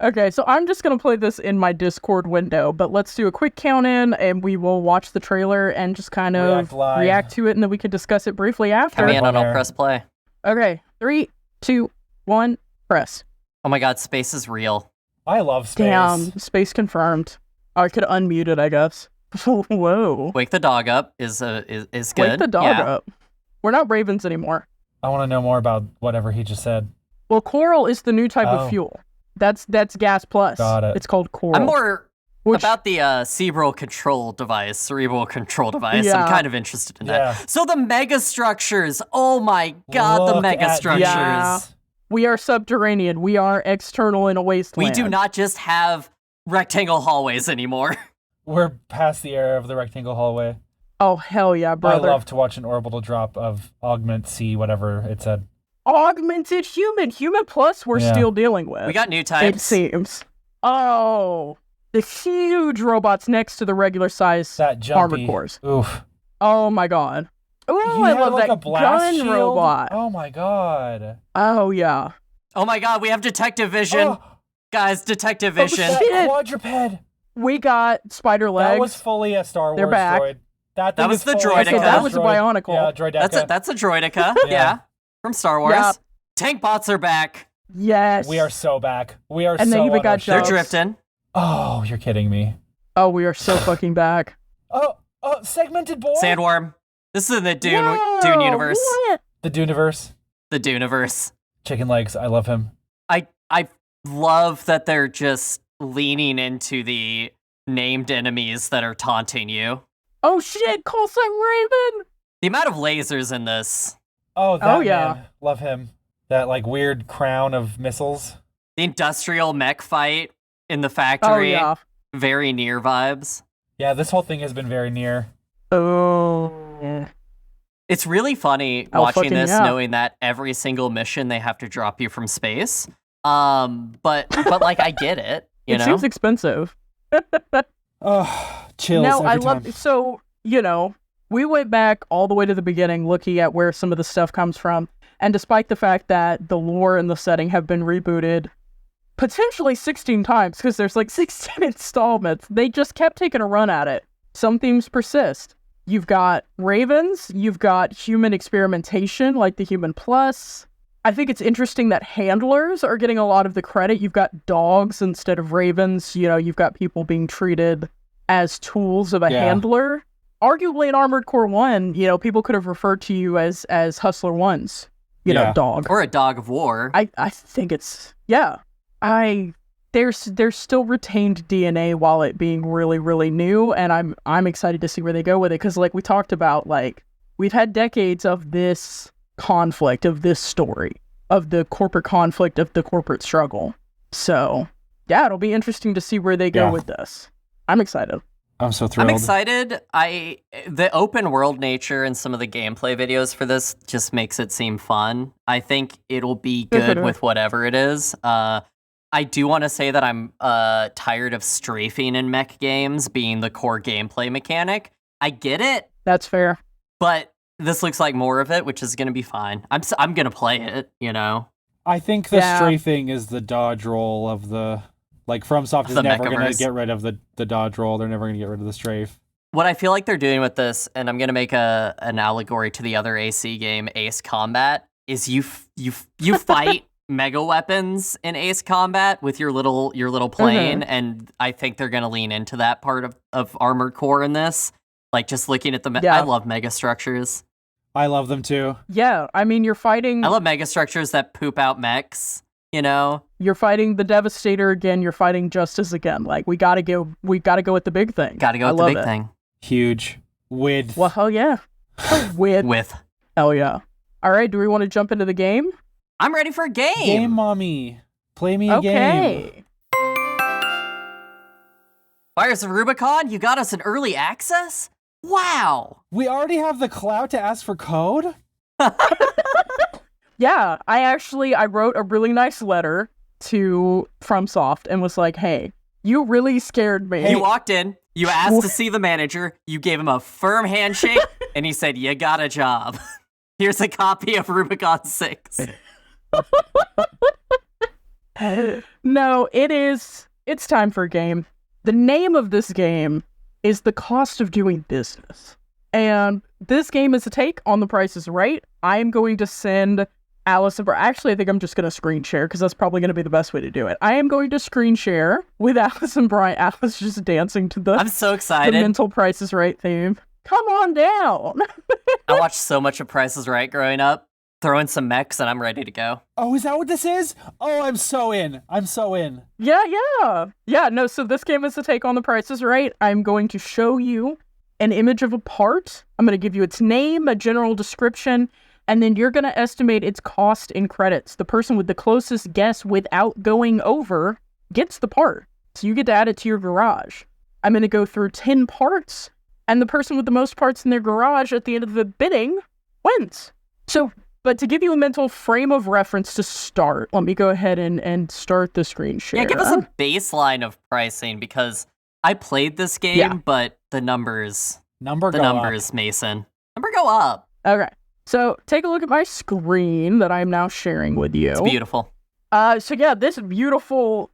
Okay, so I'm just going to play this in my Discord window, but let's do a quick count-in, and we will watch the trailer and just kind of react to it, and then we can discuss it briefly after. Come in and I'll press play. Okay, 3, 2, 1, press. Oh my god, space is real. I love space. Damn, space confirmed. I could unmute it, I guess. Whoa. Wake the dog up is good. Wake the dog up. We're not Ravens anymore. I want to know more about whatever he just said. Well, Coral is the new type of fuel. That's Gas Plus. Got it. It's called Coral. I'm more about the cerebral control device. I'm kind of interested in that. So the mega structures. Oh my god, the mega structures. Yeah. We are subterranean. We are external in a wasteland. We do not just have rectangle hallways anymore. We're past the era of the rectangle hallway. Oh, hell yeah, brother. I love to watch an orbital drop of augment C, whatever it said. Augmented human. Human plus we're still dealing with. We got new It types. seems. Oh, the huge robots next to the regular size That jumpy. armored cores. Oof. Oh my god. Oh, He I had, love like, that a blast gun shield. robot. Oh my god. Oh yeah. Oh my god, we have detective vision. Oh, Guys, detective vision. shit. that quadruped. We got spider legs. That was fully a Star They're Wars back. droid. That That thing was is the fully droidica. Star Okay, that Wars was a droid. Bionicle. Yeah, droideca. That's a droidica. Yeah. Yeah. From Star Wars. Yeah. Tank bots are back. Yes. We are so back. We are And so then even on got our They're Jobs. shit. drifting. Oh, you're kidding me. Oh, we are so fucking back. Oh, segmented boy. Sandworm. This is in the Dune Whoa, universe. what? The Duneverse. The Duneverse. Chicken legs. I love him. I love that they're just leaning into the named enemies that are taunting you. Oh shit, call sign Raven. The amount of lasers in this. Oh, that yeah. man. Love him. That like weird crown of missiles. The industrial mech fight in the Oh factory. yeah. Very near vibes. Yeah, this whole thing has been very near. Oh. It's really funny Oh, watching fucking this, yeah. knowing that every single mission they have to drop you from space. But like I get it, you It know. seems expensive. Oh, chills No, every I time. love so, we went back all the way to the beginning looking at where some of the stuff comes from. And despite the fact that the lore and the setting have been rebooted potentially 16 times, because there's like 16 installments, they just kept taking a run at it. Some themes persist. You've got ravens, you've got human experimentation, like the Human Plus. I think it's interesting that handlers are getting a lot of the credit. You've got dogs instead of ravens. You've got people being treated as tools of a Yeah. handler. Arguably in Armored Core 1, people could have referred to you as Hustler 1's, Yeah. dog. Or a dog of war. I think it's, there's still retained DNA while it being really, really new, and I'm excited to see where they go with it, because like we talked about, like, we've had decades of this conflict, of this story, of the corporate conflict, of the corporate struggle. So, yeah, it'll be interesting to see where they go Yeah. with this. I'm excited. I'm so thrilled. I'm excited. The open world nature and some of the gameplay videos for this just makes it seem fun. I think it'll be good with whatever it is. I do want to say that I'm tired of strafing in mech games being the core gameplay mechanic. I get it, That's fair. but this looks like more of it, which is going to be fine. I'm going to play it, I think the Yeah. strafing is the dodge roll of the... Like, FromSoft is The never going to Mechaverse. get rid of the dodge roll. They're never going to get rid of the strafe. What I feel like they're doing with this, and I'm going to make an allegory to the other AC game, Ace Combat, is you fight mega weapons in Ace Combat with your little plane, and I think they're going to lean into that part of Armored Core in this. Like, just looking at Yeah. I love mega structures. I love them too. Yeah, I mean, you're fighting I love mega structures that poop out mechs, you're fighting the Devastator again, you're fighting Justice again. Like, we gotta go with the big thing. Gotta go I with the love big it. thing. Huge. Width. Well, hell yeah. With With. hell yeah. All right, do we want to jump into the game? I'm ready for a game. Game mommy. Play me a game. Okay. Fires of Rubicon, you got us in early access? Wow. We already have the clout to ask for code? Yeah, I wrote a really nice letter to FromSoft and was like, hey, you really scared me. You walked in, you asked to see the manager, you gave him a firm handshake, and he said, you got a job. Here's a copy of Rubicon 6. No, it's time for a game. The name of this game is The Cost of Doing Business. And this game is a take on The Price is Right. I am going to send Alice and Brian. Actually, I think I'm just going to screen share because that's probably going to be the best way to do it. I am going to screen share with Alice and Brian. Alice just dancing to I'm so the excited. mental Price is Right theme. Come on down. I watched so much of Price is Right growing up. Throw in some mechs and I'm ready to go. Oh, is that what this is? Oh, I'm so in. I'm so in. Yeah. No, so this game is a take on The Price is Right. I'm going to show you an image of a part. I'm going to give you its name, a general description, and then you're going to estimate its cost in credits. The person with the closest guess without going over gets the part. So you get to add it to your garage. I'm going to go through 10 parts, And the person with the most parts in their garage at the end of the bidding wins. So, but to give you a mental frame of reference to start, let me go ahead and start the screen share. Yeah, give us a baseline of pricing, because I played this game, but the numbers, Mason. Number go up. Okay. So take a look at my screen that I'm now sharing with you. It's beautiful. So yeah, this beautiful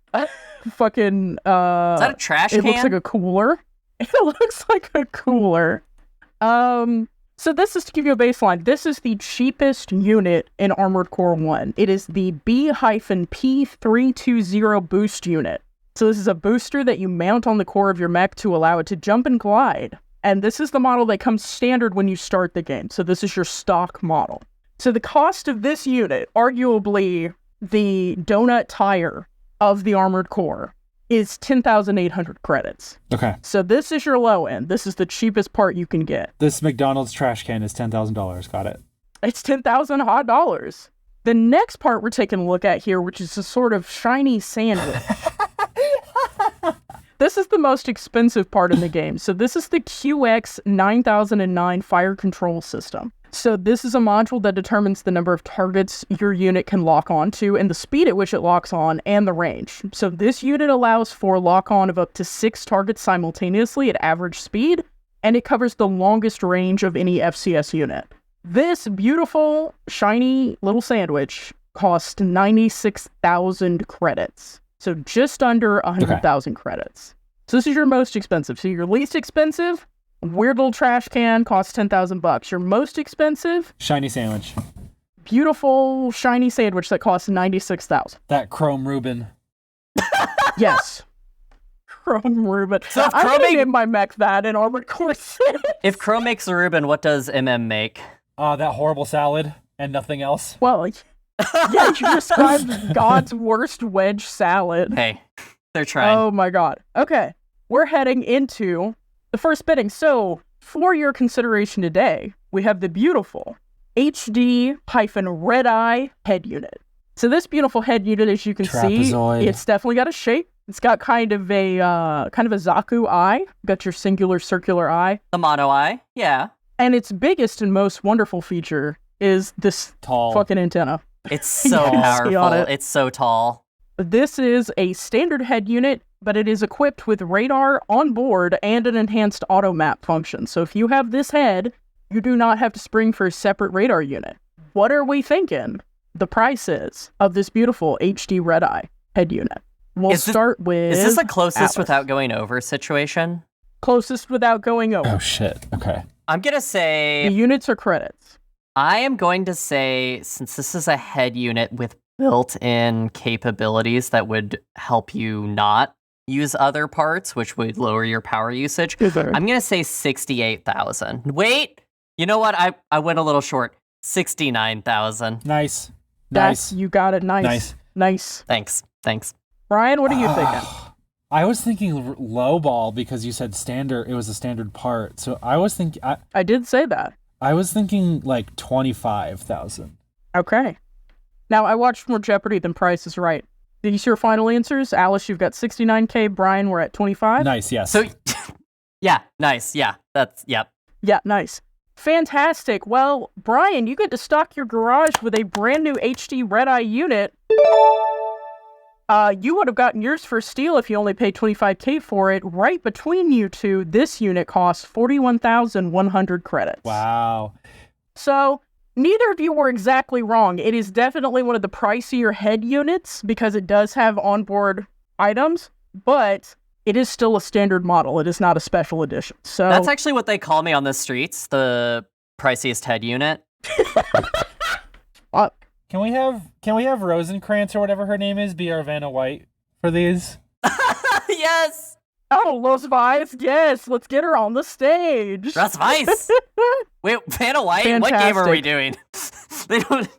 fucking Is that a trash can? It looks like a cooler. It looks like a cooler. So this is to give you a baseline. This is the cheapest unit in Armored Core 1. It is the B-P320 boost unit. So this is a booster that you mount on the core of your mech to allow it to jump and glide. And this is the model that comes standard when you start the game. So this is your stock model. So the cost of this unit, arguably the donut tire of the Armored Core, is 10,800 credits. Okay. So this is your low end. This is the cheapest part you can get. This McDonald's trash can is $10,000. Got it. It's 10,000 hot dollars. The next part we're taking a look at here, which is a sort of shiny sandwich. This is the most expensive part in the game. So this is the QX 9009 fire control system. So this is a module that determines the number of targets your unit can lock onto and the speed at which it locks on and the range. So this unit allows for lock-on of up to 6 targets simultaneously at average speed, and it covers the longest range of any FCS unit. This beautiful, shiny little sandwich cost 96,000 credits. So just under 100,000 credits. So this is your most expensive. So your least expensive, weird little trash can, costs $10,000. Your most expensive, shiny sandwich. Beautiful shiny sandwich that costs 96,000. That chrome Reuben. Yes. Chrome Reuben. So if I'm Chrome gonna name my mech that in Armored Core 6. If Chrome makes a Reuben, what does MM make? That horrible salad and nothing else. Well, yeah, you described God's worst wedge salad. Hey, they're trying. Oh my god. Okay, we're heading into the first bidding. So, for your consideration today, we have the beautiful HD-Red Eye head unit. So this beautiful head unit, as you can Trapezoid. see, it's definitely got a shape. It's got kind of a Zaku eye. Got your singular circular eye. The mono eye, yeah. And its biggest and most wonderful feature is this Tall. fucking antenna. It's so Yes, see on powerful. it. It's so tall. This is a standard head unit, but it is equipped with radar on board and an enhanced auto map function. So if you have this head, you do not have to spring for a separate radar unit. What are we thinking the price is of this beautiful HD Red Eye head unit? We'll start with... Is this a closest Atlas. without going over situation? Closest without going over. Oh, shit. Okay. I'm going to say... The units are credits. I am going to say, since this is a head unit with built-in capabilities that would help you not use other parts, which would lower your power usage, I'm going to say 68,000. Wait! You know what? I went a little short. 69,000. Nice. You got it. Nice. Thanks. Brian, what are you thinking? I was thinking low ball because you said standard. It was a standard part. So I was thinking... I did say that. I was thinking like 25,000. Okay. Now, I watched more Jeopardy than Price is Right. These are your final answers. Alice, you've got 69K. Brian, we're at 25. Nice, yes. So, yeah, nice. Yeah, yep. Yeah, nice. Fantastic. Well, Brian, you get to stock your garage with a brand new HD Red Eye unit. You would have gotten yours for steal if you only paid 25K for it. Right between you two, this unit costs 41,100 credits. Wow. So, neither of you were exactly wrong. It is definitely one of the pricier head units because it does have onboard items, but it is still a standard model. It is not a special edition. So That's actually what they call me on the streets, the priciest head unit. Can we have Rosencrantz or whatever her name is be our Vanna White for these? Yes! Oh, Los Vice, yes, let's get her on the stage. Russ Weiss! Wait, Vanna White? Fantastic. What game are we doing? They don't...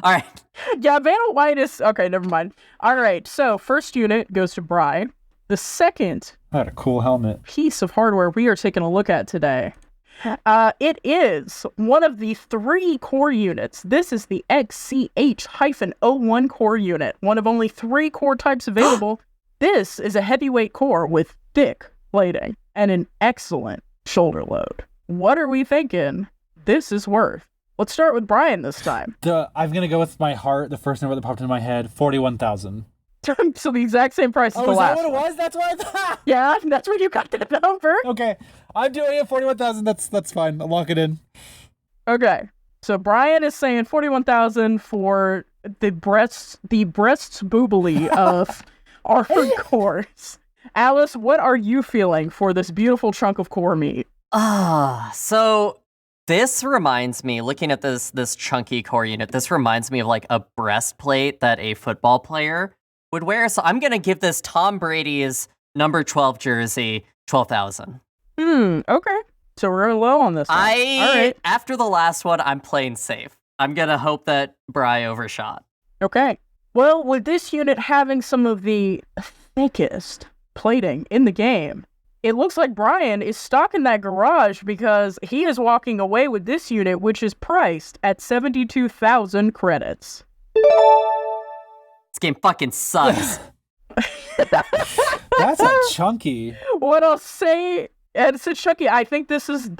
Alright. Yeah, Vanna White is... Okay, never mind. Alright, so first unit goes to Bri. The second What a cool helmet. piece of hardware we are taking a look at today, it is one of the 3 core units. This is the XCH-01 core unit, one of only 3 core types available. This is a heavyweight core with thick plating and an excellent shoulder load. What are we thinking this is worth? Let's start with Brian this time. I'm going to go with my heart. The first number that popped into my head, 41,000. So the exact same price as the is last that what one. it was? That's what I thought. Yeah, that's where you got that number. Okay. I'm doing it 41,000. That's fine. I'll lock it in. Okay. So Brian is saying 41,000 for the breasts boobily of armored cores. Alice, what are you feeling for this beautiful chunk of core meat? So this reminds me, looking at this chunky core unit, this reminds me of like a breastplate that a football player would wear. So I'm going to give this Tom Brady's number 12 jersey 12,000. Okay. So we're low on this one. All right. After the last one, I'm playing safe. I'm going to hope that Bri overshot. Okay. Well, with this unit having some of the thickest plating in the game, it looks like Brian is stocking that garage because he is walking away with this unit, which is priced at 72,000 credits. This game fucking sucks. That's a chunky. What I'll say, and it's a chunky. I think this isn't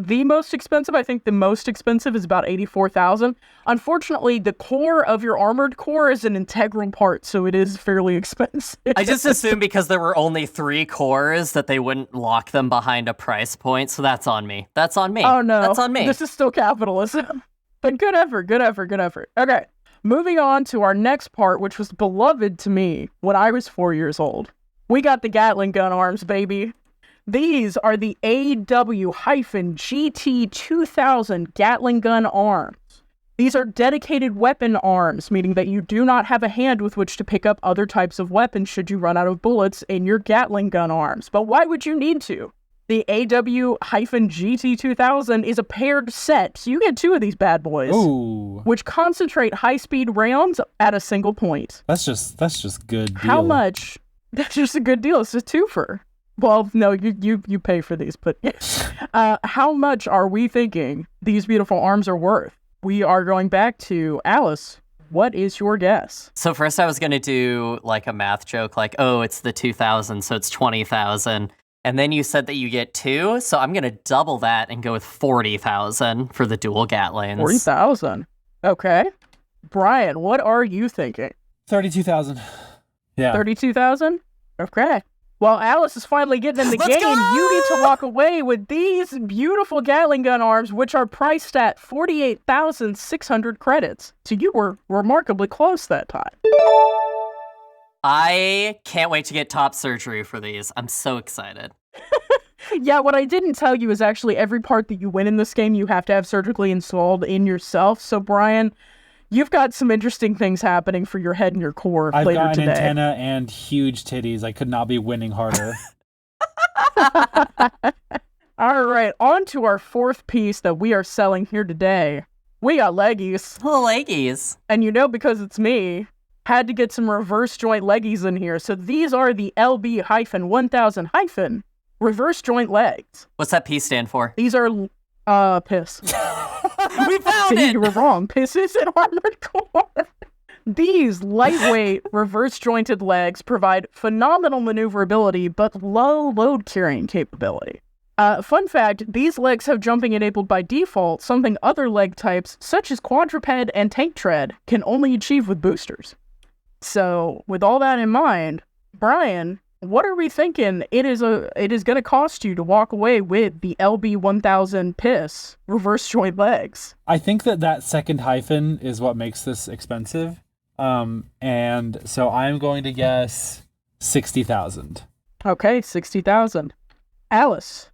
the most expensive. I think the most expensive is about 84,000. Unfortunately, the core of your armored core is an integral part, so it is fairly expensive. I just assumed because there were only 3 cores that they wouldn't lock them behind a price point, so that's on me. That's on me. Oh no, that's on me. This is still capitalism. But good effort. Okay, moving on to our next part, which was beloved to me when I was 4 years old. We got the Gatling gun arms, baby. These are the AW-GT2000 Gatling gun arms. These are dedicated weapon arms, meaning that you do not have a hand with which to pick up other types of weapons should you run out of bullets in your Gatling gun arms. But why would you need to? The AW-GT2000 is a paired set, so you get 2 of these bad boys, which concentrate high-speed rounds at a single point. That's just good deal. How much? That's just a good deal. It's a twofer. Well, no, you pay for these, but how much are we thinking these beautiful arms are worth? We are going back to Alice. What is your guess? So first I was going to do like a math joke, like, oh, it's the 2000, so it's 20,000. And then you said that you get 2, so I'm going to double that and go with 40,000 for the dual Gatlings. 40,000. Okay. Brian, what are you thinking? 32,000. Yeah. 32,000? Okay. Well, Alice is finally getting in the game. You need to walk away with these beautiful Gatling gun arms, which are priced at 48,600 credits. So you were remarkably close that time. I can't wait to get top surgery for these. I'm so excited. Yeah, what I didn't tell you is actually every part that you win in this game, you have to have surgically installed in yourself. So, Brian, you've got some interesting things happening for your head and your core I've later got an today. antenna and huge titties. I could not be winning harder. All right, on to our 4th piece that we are selling here today. We got leggies. Little leggies. And you know, because it's me, had to get some reverse joint leggies in here. So these are the LB-1000- reverse joint legs. What's that P stand for? These are, piss. We found See, it! you were wrong. Piss is an armored core. These lightweight, reverse-jointed legs provide phenomenal maneuverability, but low load carrying capability. Fun fact, these legs have jumping enabled by default, something other leg types, such as quadruped and tank tread, can only achieve with boosters. So, with all that in mind, Brian, what are we thinking it is going to cost you to walk away with the LB-1000 piss reverse joint legs? I think that second hyphen is what makes this expensive. And so I'm going to guess 60,000. Okay, 60,000. Alice,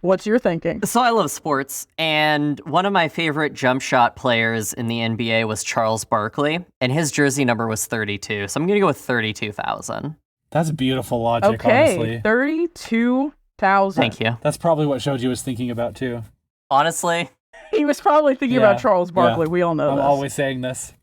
what's your thinking? So I love sports, and one of my favorite jump shot players in the NBA was Charles Barkley, and his jersey number was 32. So I'm going to go with 32,000. That's beautiful logic, Okay, honestly. 32,000. Thank you. That's probably what Shoji was thinking about, too. Honestly, He was probably thinking about Charles Barkley. Yeah. We all know I'm this. always saying this.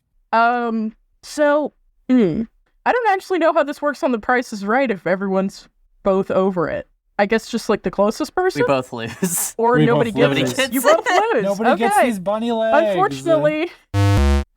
So, I don't actually know how this works on The Price is Right if everyone's both over it. I guess just like the closest person? we both lose. Or We nobody both gets lose. it. You both lose. Nobody gets Okay. these bunny legs. Unfortunately,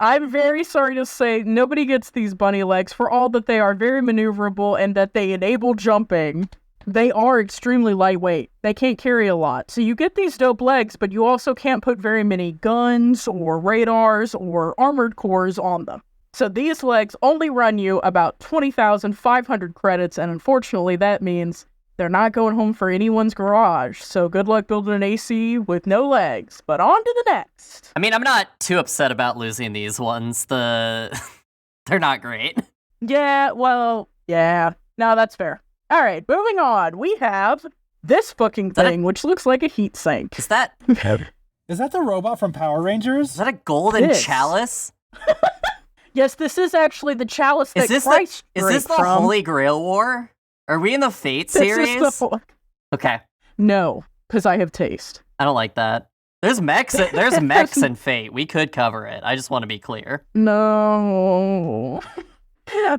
I'm very sorry to say nobody gets these bunny legs for all that they are very maneuverable and that they enable jumping. They are extremely lightweight. They can't carry a lot. So you get these dope legs, but you also can't put very many guns or radars or armored cores on them. So these legs only run you about 20,500 credits, and unfortunately that means they're not going home for anyone's garage. So good luck building an AC with no legs. But on to the next. I mean, I'm not too upset about losing these ones. They're not great. Yeah, well, yeah. No, that's fair. All right, moving on. We have this fucking thing, which looks like a heat sink. Is that Is that the robot from Power Rangers? a golden This. chalice? Yes, this is actually the chalice that Is this Christ is this the drank from. Holy Grail War? Are we in the Fate This is series? the Okay, No, because I have taste. I don't like that. There's mechs. There's mechs in Fate. We could cover it. I just want to be clear. No.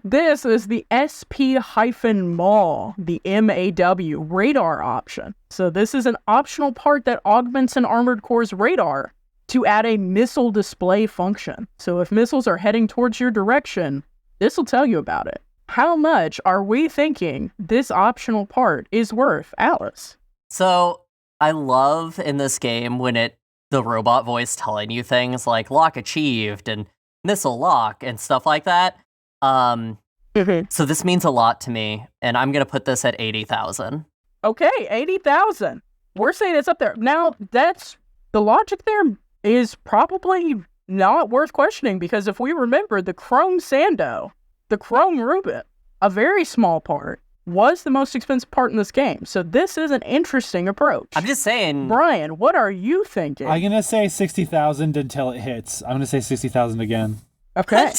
This is the SP-MAW, the MAW radar option. So this is an optional part that augments an armored core's radar to add a missile display function. So if missiles are heading towards your direction, this will tell you about it. How much are we thinking this optional part is worth, Alice? So I love in this game when the robot voice telling you things like lock achieved and missile lock and stuff like that. So this means a lot to me, and I'm gonna put this at 80,000. Okay, 80,000. We're saying it's up there. Now, that's the logic there is probably not worth questioning, because if we remember, the Chrome Sando, the Chrome Rubin, a very small part, was the most expensive part in this game. So this is an interesting approach. I'm just saying. Brian, what are you thinking? I'm gonna say 60,000 until it hits. I'm gonna say 60,000 again. Okay.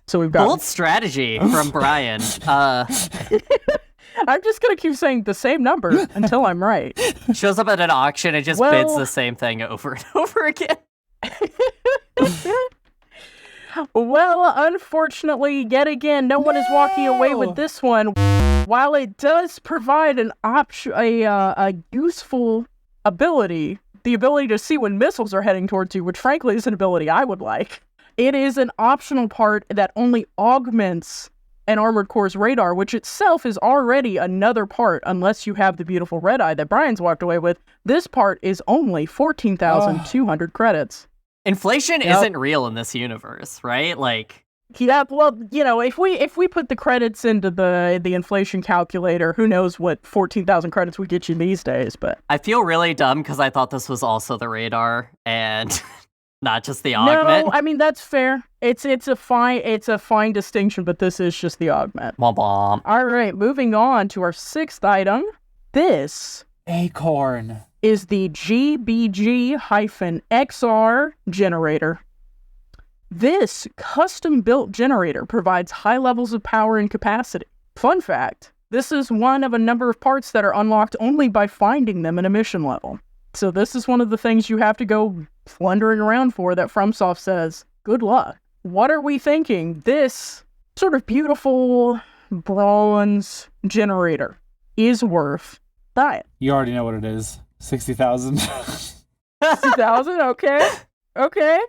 So we've got... Bold strategy from Brian. I'm just going to keep saying the same number until I'm right. Shows up at an auction and just bids the same thing over and over again. Well, unfortunately, yet again, no one is walking away with this one. While it does provide an a useful ability, the ability to see when missiles are heading towards you, which frankly is an ability I would like, it is an optional part that only augments an armored core's radar, which itself is already another part, unless you have the beautiful red eye that Brian's walked away with. This part is only 14,200 credits. Inflation isn't real in this universe, right? Like, yeah, well, you know, if we put the credits into the inflation calculator, who knows what 14,000 credits would get you these days, but... I feel really dumb because I thought this was also the radar and not just the augment. No, I mean, that's fair. It's a fine distinction, but this is just the augment. Womp womp. All right, moving on to our sixth item. This Acorn. is the GBG-XR generator. This custom-built generator provides high levels of power and capacity. Fun fact, this is one of a number of parts that are unlocked only by finding them in a mission level. So this is one of the things you have to go plundering around for that FromSoft says, good luck. What are we thinking? This sort of beautiful bronze generator is worth that. You already know what it is. 60,000. 60,000? Okay.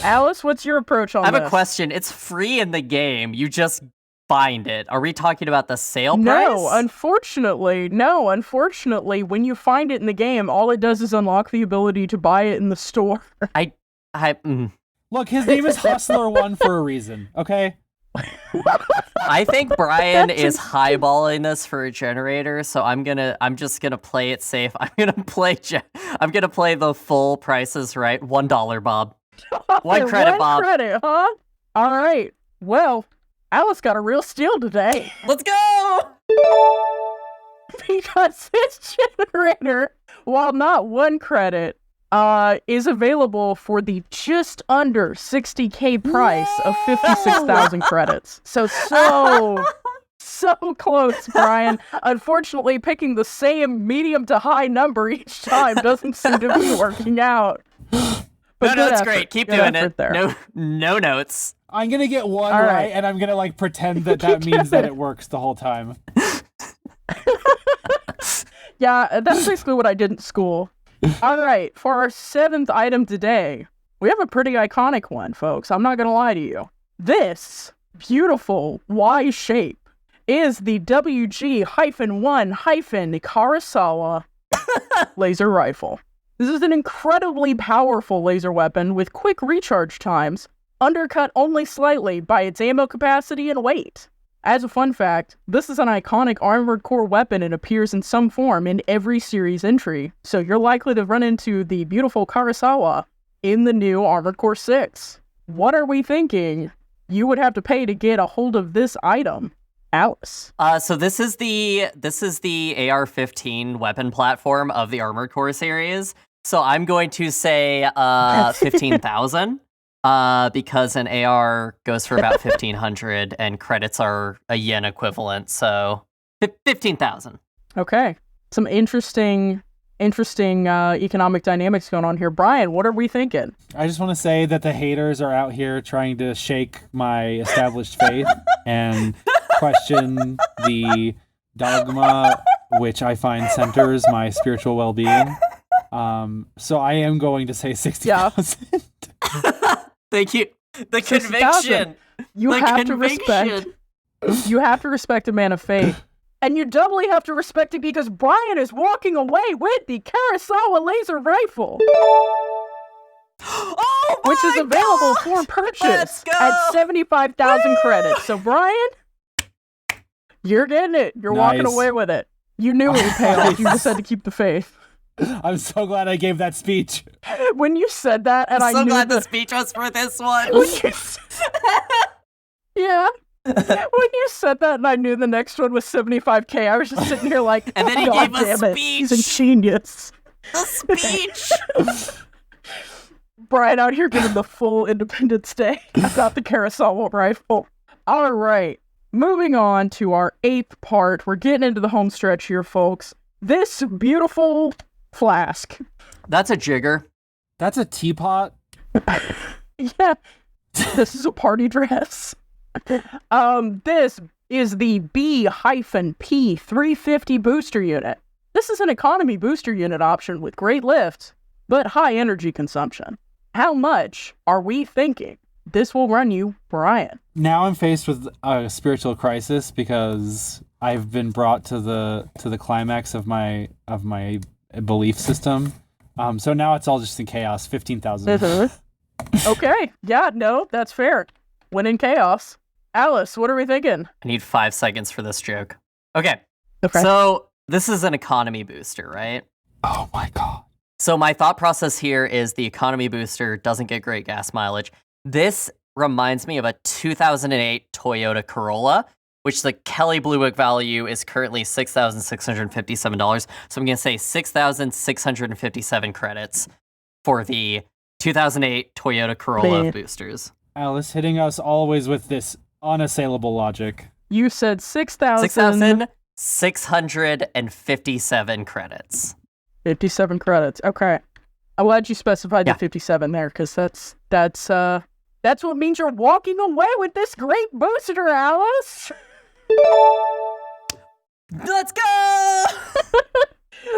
Alice, what's your approach on I this? have a question. It's free in the game. You just find it. Are we talking about the sale price? No, unfortunately, when you find it in the game, all it does is unlock the ability to buy it in the store. Look, his name is Hustler1 for a reason, okay? I think Brian is highballing this for a generator, so I'm just gonna play it safe. I'm gonna play the full Price is Right. $1, Bob. One credit, Bob. 1 credit, huh? All right. Well, Alice got a real steal today. Let's go! Because this generator, while not 1 credit, is available for the just under 60K price of 56,000 credits. So close, Brian. Unfortunately, picking the same medium to high number each time doesn't seem to be working out. But No, that's great. Keep doing it. There. No notes. I'm gonna get one All right, right. and I'm gonna pretend that means that it works the whole time. Yeah, that's basically what I did in school. All right, for our 7th item today, we have a pretty iconic one, folks. I'm not going to lie to you. This beautiful Y shape is the WG-1-Karasawa laser rifle. This is an incredibly powerful laser weapon with quick recharge times, undercut only slightly by its ammo capacity and weight. As a fun fact, this is an iconic Armored Core weapon and appears in some form in every series entry, so you're likely to run into the beautiful Karasawa in the new Armored Core 6. What are we thinking you would have to pay to get a hold of this item? Alice. So this is the AR-15 weapon platform of the Armored Core series. So I'm going to say 15,000. Because an AR goes for about 1,500 and credits are a yen equivalent, so 15,000. Okay. Some interesting economic dynamics going on here. Brian, what are we thinking? I just want to say that the haters are out here trying to shake my established faith and question the dogma which I find centers my spiritual well-being. So I am going to say 60,000. Yeah. Thank you. The conviction. You have to respect a man of faith. And you doubly have to respect it because Brian is walking away with the Karasawa laser rifle. Oh my which is available for purchase at 75,000 credits. So Brian, you're getting it. You're walking away with it. You knew it would pay off. You just had to keep the faith. I'm so glad I gave that speech. When you said that, and I'm so I knew glad the speech was for this one. Yeah. When you said that, and I knew the next one was 75K, I was just sitting here like, and then he God gave a damn it. speech. He's a genius. The speech. Brian out here giving the full Independence Day. I got the Karasawa rifle. All right. Moving on to our 8th part. We're getting into the home stretch here, folks. This beautiful flask. That's a jigger. That's a teapot. Yeah. This is a party dress. This is the B-P350 booster unit. This is an economy booster unit option with great lift, but high energy consumption. How much are we thinking this will run you, Brian? Now I'm faced with a spiritual crisis because I've been brought to the climax of my belief system. So now it's all just in chaos. 15,000. Okay. Yeah, no, that's fair. When in chaos. Alice, what are we thinking? I need 5 seconds for this joke. Okay. Okay. So this is an economy booster, right? Oh my God. So my thought process here is the economy booster doesn't get great gas mileage. This reminds me of a 2008 Toyota Corolla, which the Kelly Blue Book value is currently $6,657. So I'm going to say 6,657 credits for the 2008 Toyota Corolla boosters. Alice hitting us always with this unassailable logic. You said 6,000. 6,657 credits. 57 credits. Okay. I'm glad you specified the 57 there, because that's what means you're walking away with this great booster, Alice. Let's go!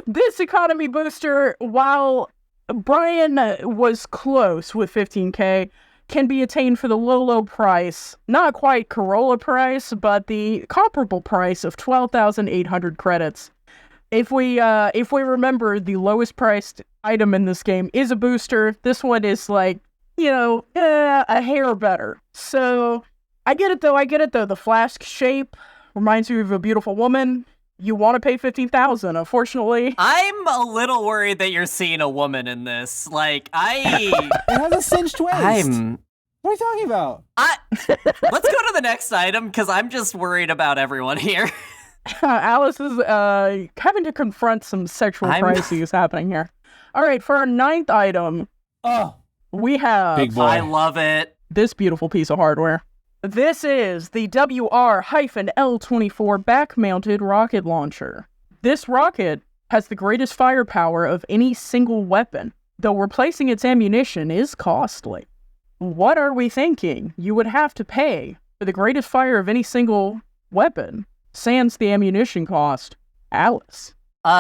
This economy booster, while Brian was close with 15K, can be attained for the low price, not quite Corolla price, but the comparable price of 12,800 credits. If we remember, the lowest priced item in this game is a booster. This one is like, a hair better. So I get it though. The flask shape reminds you of a beautiful woman. You want to pay 15,000, unfortunately. I'm a little worried that you're seeing a woman in this. Like, It has a cinched waist. What are you talking about? Let's go to the next item, because I'm just worried about everyone here. Alice is having to confront some sexual crises happening here. All right, for our 9th item, we have... Big boy. I love it. This beautiful piece of hardware. This is the WR-L24 back-mounted rocket launcher. This rocket has the greatest firepower of any single weapon, though replacing its ammunition is costly. What are we thinking you would have to pay for the greatest fire of any single weapon, sans the ammunition cost? Alice.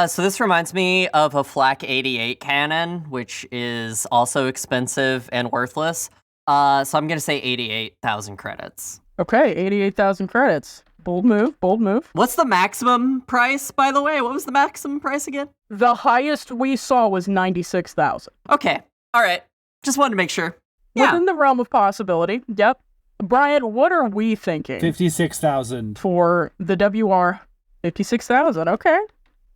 So this reminds me of a Flak 88 cannon, which is also expensive and worthless. So I'm going to say 88,000 credits. Okay, 88,000 credits. Bold move, bold move. What's the maximum price, by the way? What was the maximum price again? The highest we saw was 96,000. Okay. All right. Just wanted to make sure. Yeah. Within the realm of possibility. Yep. Brian, what are we thinking 56,000. for the WR? 56,000. Okay.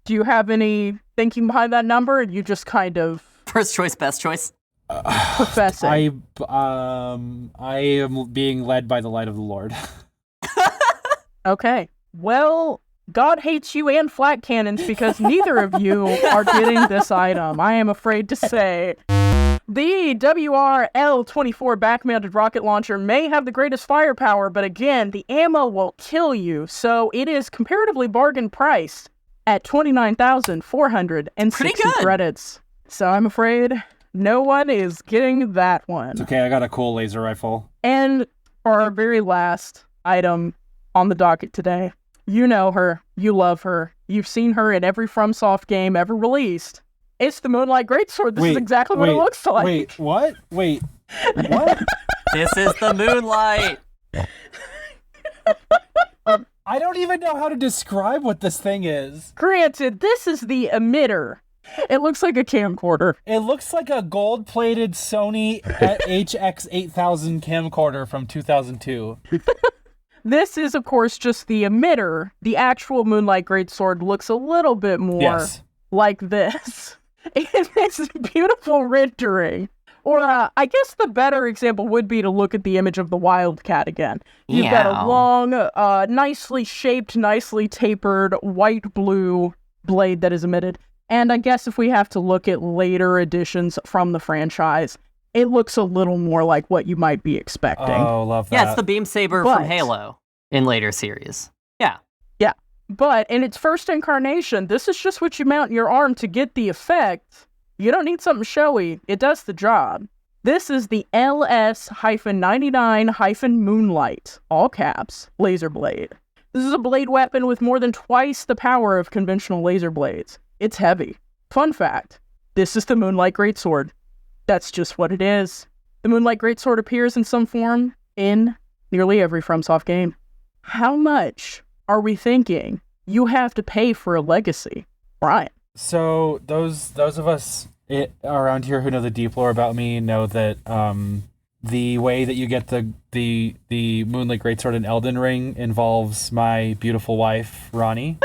Do you have any thinking behind that number? Or you just kind of First choice, best choice. professing? I am being led by the light of the Lord. Okay. Well, God hates you and flat cannons because neither of you are getting this item, I am afraid to say. The WRL-24 back-mounted rocket launcher may have the greatest firepower, but again, the ammo will kill you, so it is comparatively bargain priced at 29,460 Pretty good. credits. So I'm afraid no one is getting that one. It's okay, I got a cool laser rifle. And for our very last item on the docket today, you know her, you love her, you've seen her in every FromSoft game ever released. It's the Moonlight Greatsword. This is exactly what it looks like. Wait, what? Wait, what? This is the Moonlight. I don't even know how to describe what this thing is. Granted, this is the emitter. It looks like a camcorder. It looks like a gold-plated Sony HX8000 camcorder from 2002. This is, of course, just the emitter. The actual Moonlight Greatsword looks a little bit more like this. It's a beautiful rendering. Or, I guess the better example would be to look at the image of the Wildcat again. You've got a long, nicely shaped, nicely tapered, white-blue blade that is emitted. And I guess if we have to look at later editions from the franchise, it looks a little more like what you might be expecting. Oh, love that. Yeah, it's the beam saber from Halo in later series. Yeah. Yeah. But in its first incarnation, this is just what you mount in your arm to get the effect. You don't need something showy. It does the job. This is the LS-99-Moonlight, all caps, laser blade. This is a blade weapon with more than twice the power of conventional laser blades. It's heavy. Fun fact, this is the Moonlight Greatsword. That's just what it is. The Moonlight Greatsword appears in some form in nearly every FromSoft game. How much are we thinking you have to pay for a legacy, Brian? So those of us around here who know the deep lore about me know that the way that you get the Moonlight Greatsword in Elden Ring involves my beautiful wife, Ronnie.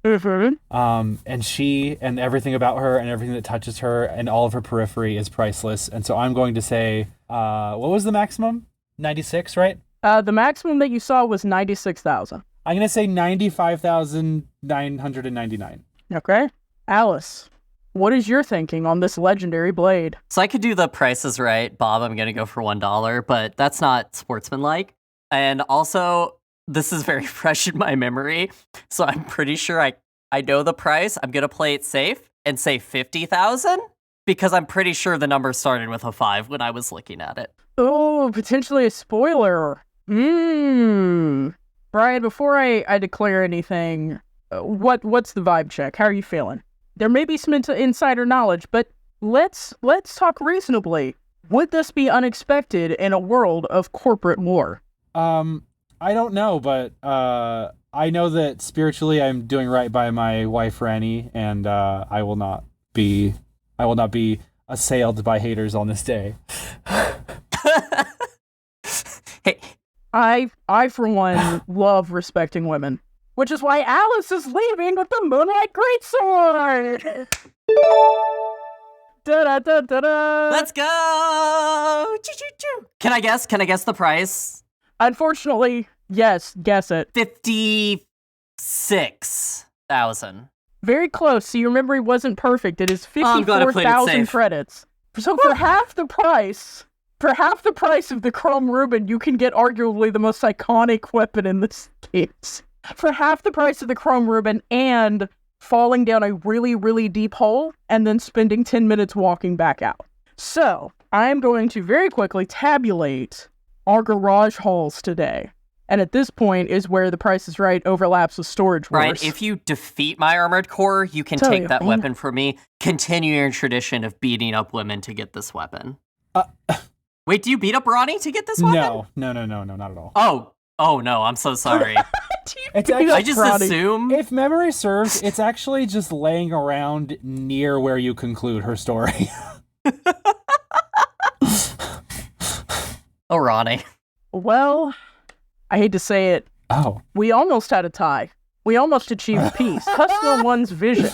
And she and everything about her and everything that touches her and all of her periphery is priceless. And so I'm going to say, what was the maximum? 96, right? The maximum that you saw was 96,000. I'm going to say 95,999. Okay. Alice, what is your thinking on this legendary blade? So I could do the prices right. Bob, I'm going to go for $1, but that's not sportsmanlike. And also, this is very fresh in my memory, so I'm pretty sure I know the price. I'm going to play it safe and say 50,000 because I'm pretty sure the number started with a 5 when I was looking at it. Oh, potentially a spoiler. Brian, before I declare anything, what's the vibe check? How are you feeling? There may be some insider knowledge, but let's talk reasonably. Would this be unexpected in a world of corporate war? I don't know, but I know that spiritually I'm doing right by my wife Rani, and I will not be assailed by haters on this day. Hey, I for one love respecting women, which is why Alice is leaving with the Moonlight Greatsword. Da-da-da-da-da. let's go! Choo-choo-choo. Can I guess the price? Unfortunately, yes, guess it. 56,000. Very close. So your memory wasn't perfect. It is I'm glad I played it 54,000 safe. credits. So for half the price of the Chrome Rubin, you can get arguably the most iconic weapon in this game. For half the price of the Chrome Rubin and falling down a really, really deep hole and then spending 10 minutes walking back out. So I'm going to very quickly tabulate our garage hauls today. And at this point is where the Price is Right overlaps with Storage Wars. Right, if you defeat my armored core, you can Tell take you, that man. weapon from me. Continue your tradition of beating up women to get this weapon. Wait, do you beat up Ronnie to get this weapon? No, not at all. Oh no, I'm so sorry. It's actually, I just assume. if memory serves, it's actually just laying around near where you conclude her story. Oh, Ronnie. Well, I hate to say it. Oh. We almost had a tie. We almost achieved peace. Hustler One's vision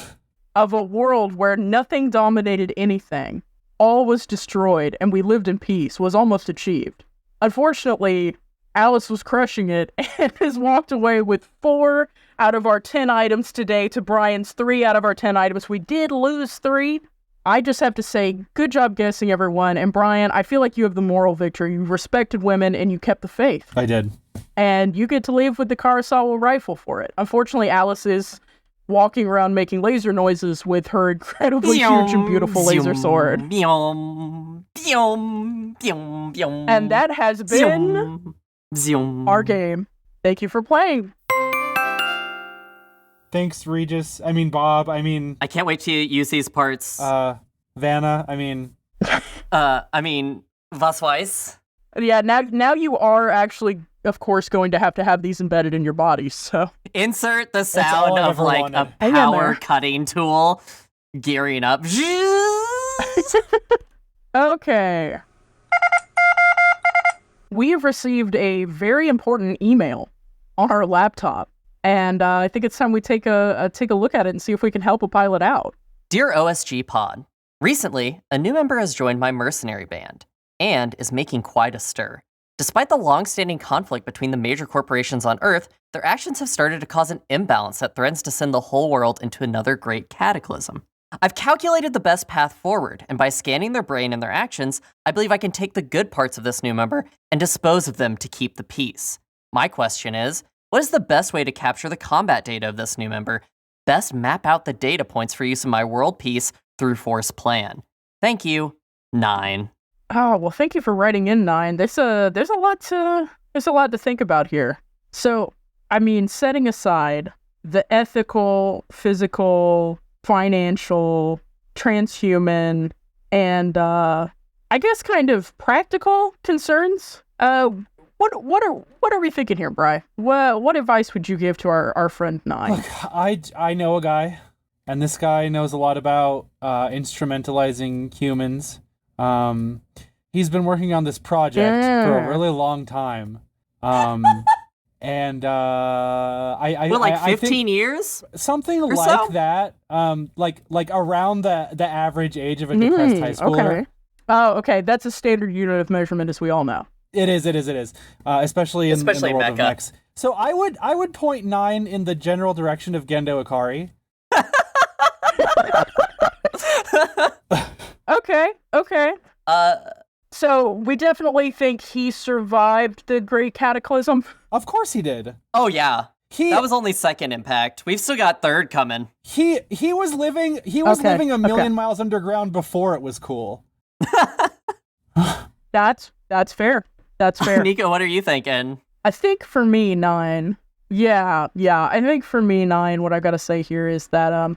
of a world where nothing dominated anything, all was destroyed, and we lived in peace was almost achieved. Unfortunately, Alice was crushing it and has walked away with 4 out of our 10 items today to Brian's 3 out of our 10 items. We did lose 3. I just have to say, good job guessing, everyone. And Brian, I feel like you have the moral victory. You respected women and you kept the faith. I did. And you get to leave with the Kurosawa rifle for it. Unfortunately, Alice is walking around making laser noises with her incredibly huge and beautiful laser sword. And that has been our game. Thank you for playing. Thanks, Regis. I mean, Bob. I mean... I can't wait to use these parts. Vanna. I mean... was weiß? Yeah, now you are actually, of course, going to have these embedded in your body, so... Insert the sound of, like, a power cutting tool gearing up. Okay. We have received a very important email on our laptop, and I think it's time we take a look at it and see if we can help a pilot out. Dear OSG Pod, recently, a new member has joined my mercenary band and is making quite a stir. Despite the long-standing conflict between the major corporations on Earth, their actions have started to cause an imbalance that threatens to send the whole world into another great cataclysm. I've calculated the best path forward, and by scanning their brain and their actions, I believe I can take the good parts of this new member and dispose of them to keep the peace. My question is, what is the best way to capture the combat data of this new member? Best map out the data points for use in my world peace through force plan. Thank you, 9. Oh, well, thank you for writing in, 9. There's a lot to think about here. So, I mean, setting aside the ethical, physical, financial, transhuman, and I guess kind of practical concerns. What are we thinking here, Bri? What advice would you give to our friend 9? Look, I know a guy, and this guy knows a lot about instrumentalizing humans. He's been working on this project for a really long time. And I 15 years? Something like so? that. Like around the average age of a depressed high schooler. Okay. Oh, okay. That's a standard unit of measurement, as we all know. It is. Especially in the world Mecca. of mechs. So I would point 9 in the general direction of Gendo Ikari. Okay. So we definitely think he survived the Great Cataclysm. Of course he did. Oh yeah. That was only second impact. We've still got third coming. He was living a million miles underground before it was cool. That's fair. That's fair. Nico, what are you thinking? I think for me, 9. Yeah. I think for me, 9, what I gotta say here is that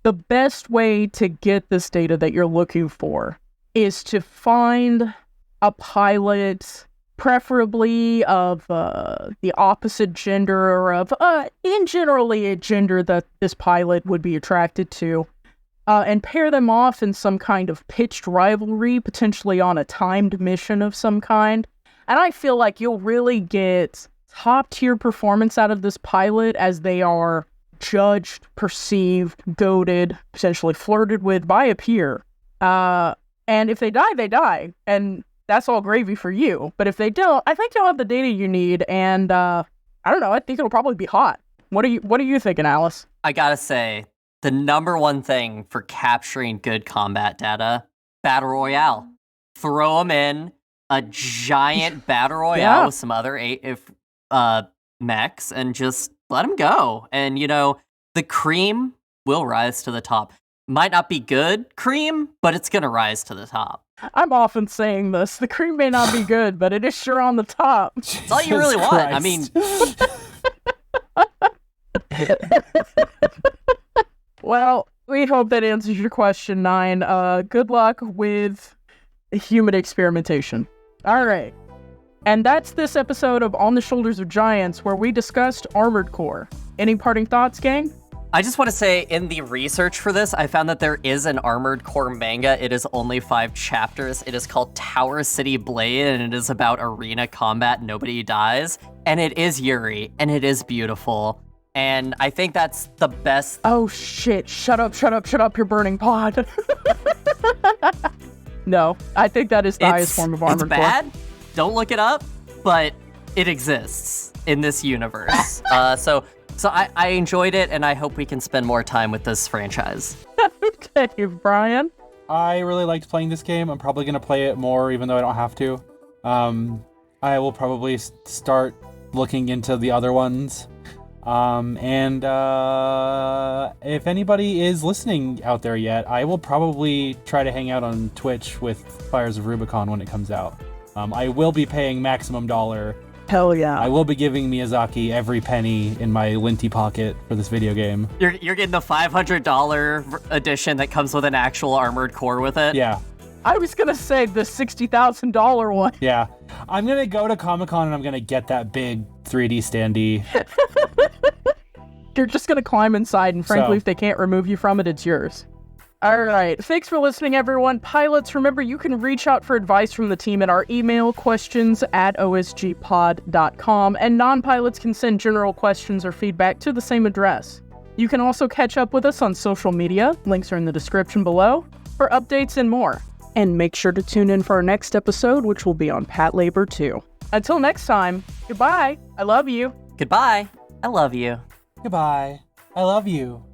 the best way to get this data that you're looking for is to find a pilot, preferably of the opposite gender, or of in generally a gender that this pilot would be attracted to, and pair them off in some kind of pitched rivalry, potentially on a timed mission of some kind. And I feel like you'll really get top-tier performance out of this pilot as they are judged, perceived, goaded, potentially flirted with by a peer. And if they die, they die. And that's all gravy for you. But if they don't, I think you'll have the data you need. And I don't know, I think it'll probably be hot. What are you thinking, Alice? I gotta say, the number one thing for capturing good combat data, Battle Royale. Throw them in a giant Battle Royale with some other mechs and just let them go. And, the cream will rise to the top. Might not be good cream, but it's going to rise to the top. I'm often saying this. The cream may not be good, but it is sure on the top. That's all you really want. I mean... Well, we hope that answers your question, 9. Good luck with human experimentation. All right. And that's this episode of On the Shoulders of Giants, where we discussed Armored Core. Any parting thoughts, gang? I just want to say, in the research for this, I found that there is an Armored Core manga. It is only 5 chapters. It is called Tower City Blade, and it is about arena combat. Nobody dies. And it is Yuri, and it is beautiful. And I think that's the best. Oh, shit. Shut up, you're burning pod. No, I think that is the highest form of Armored Core. It's bad. Don't look it up, but it exists in this universe. So I enjoyed it, and I hope we can spend more time with this franchise. Thank you, Brian. I really liked playing this game. I'm probably going to play it more, even though I don't have to. I will probably start looking into the other ones. And if anybody is listening out there yet, I will probably try to hang out on Twitch with Fires of Rubicon when it comes out. I will be paying maximum dollar. Hell yeah. I will be giving Miyazaki every penny in my linty pocket for this video game. You're getting the $500 edition that comes with an actual Armored Core with it? Yeah. I was going to say the $60,000 one. Yeah. I'm going to go to Comic-Con and I'm going to get that big 3D standee. You're just going to climb inside, and frankly, if they can't remove you from it, it's yours. All right. Thanks for listening, everyone. Pilots, remember, you can reach out for advice from the team at our email, questions@osgpod.com, and non-pilots can send general questions or feedback to the same address. You can also catch up with us on social media. Links are in the description below for updates and more. And make sure to tune in for our next episode, which will be on Patlabor 2. Until next time, goodbye. I love you. Goodbye. I love you. Goodbye. I love you.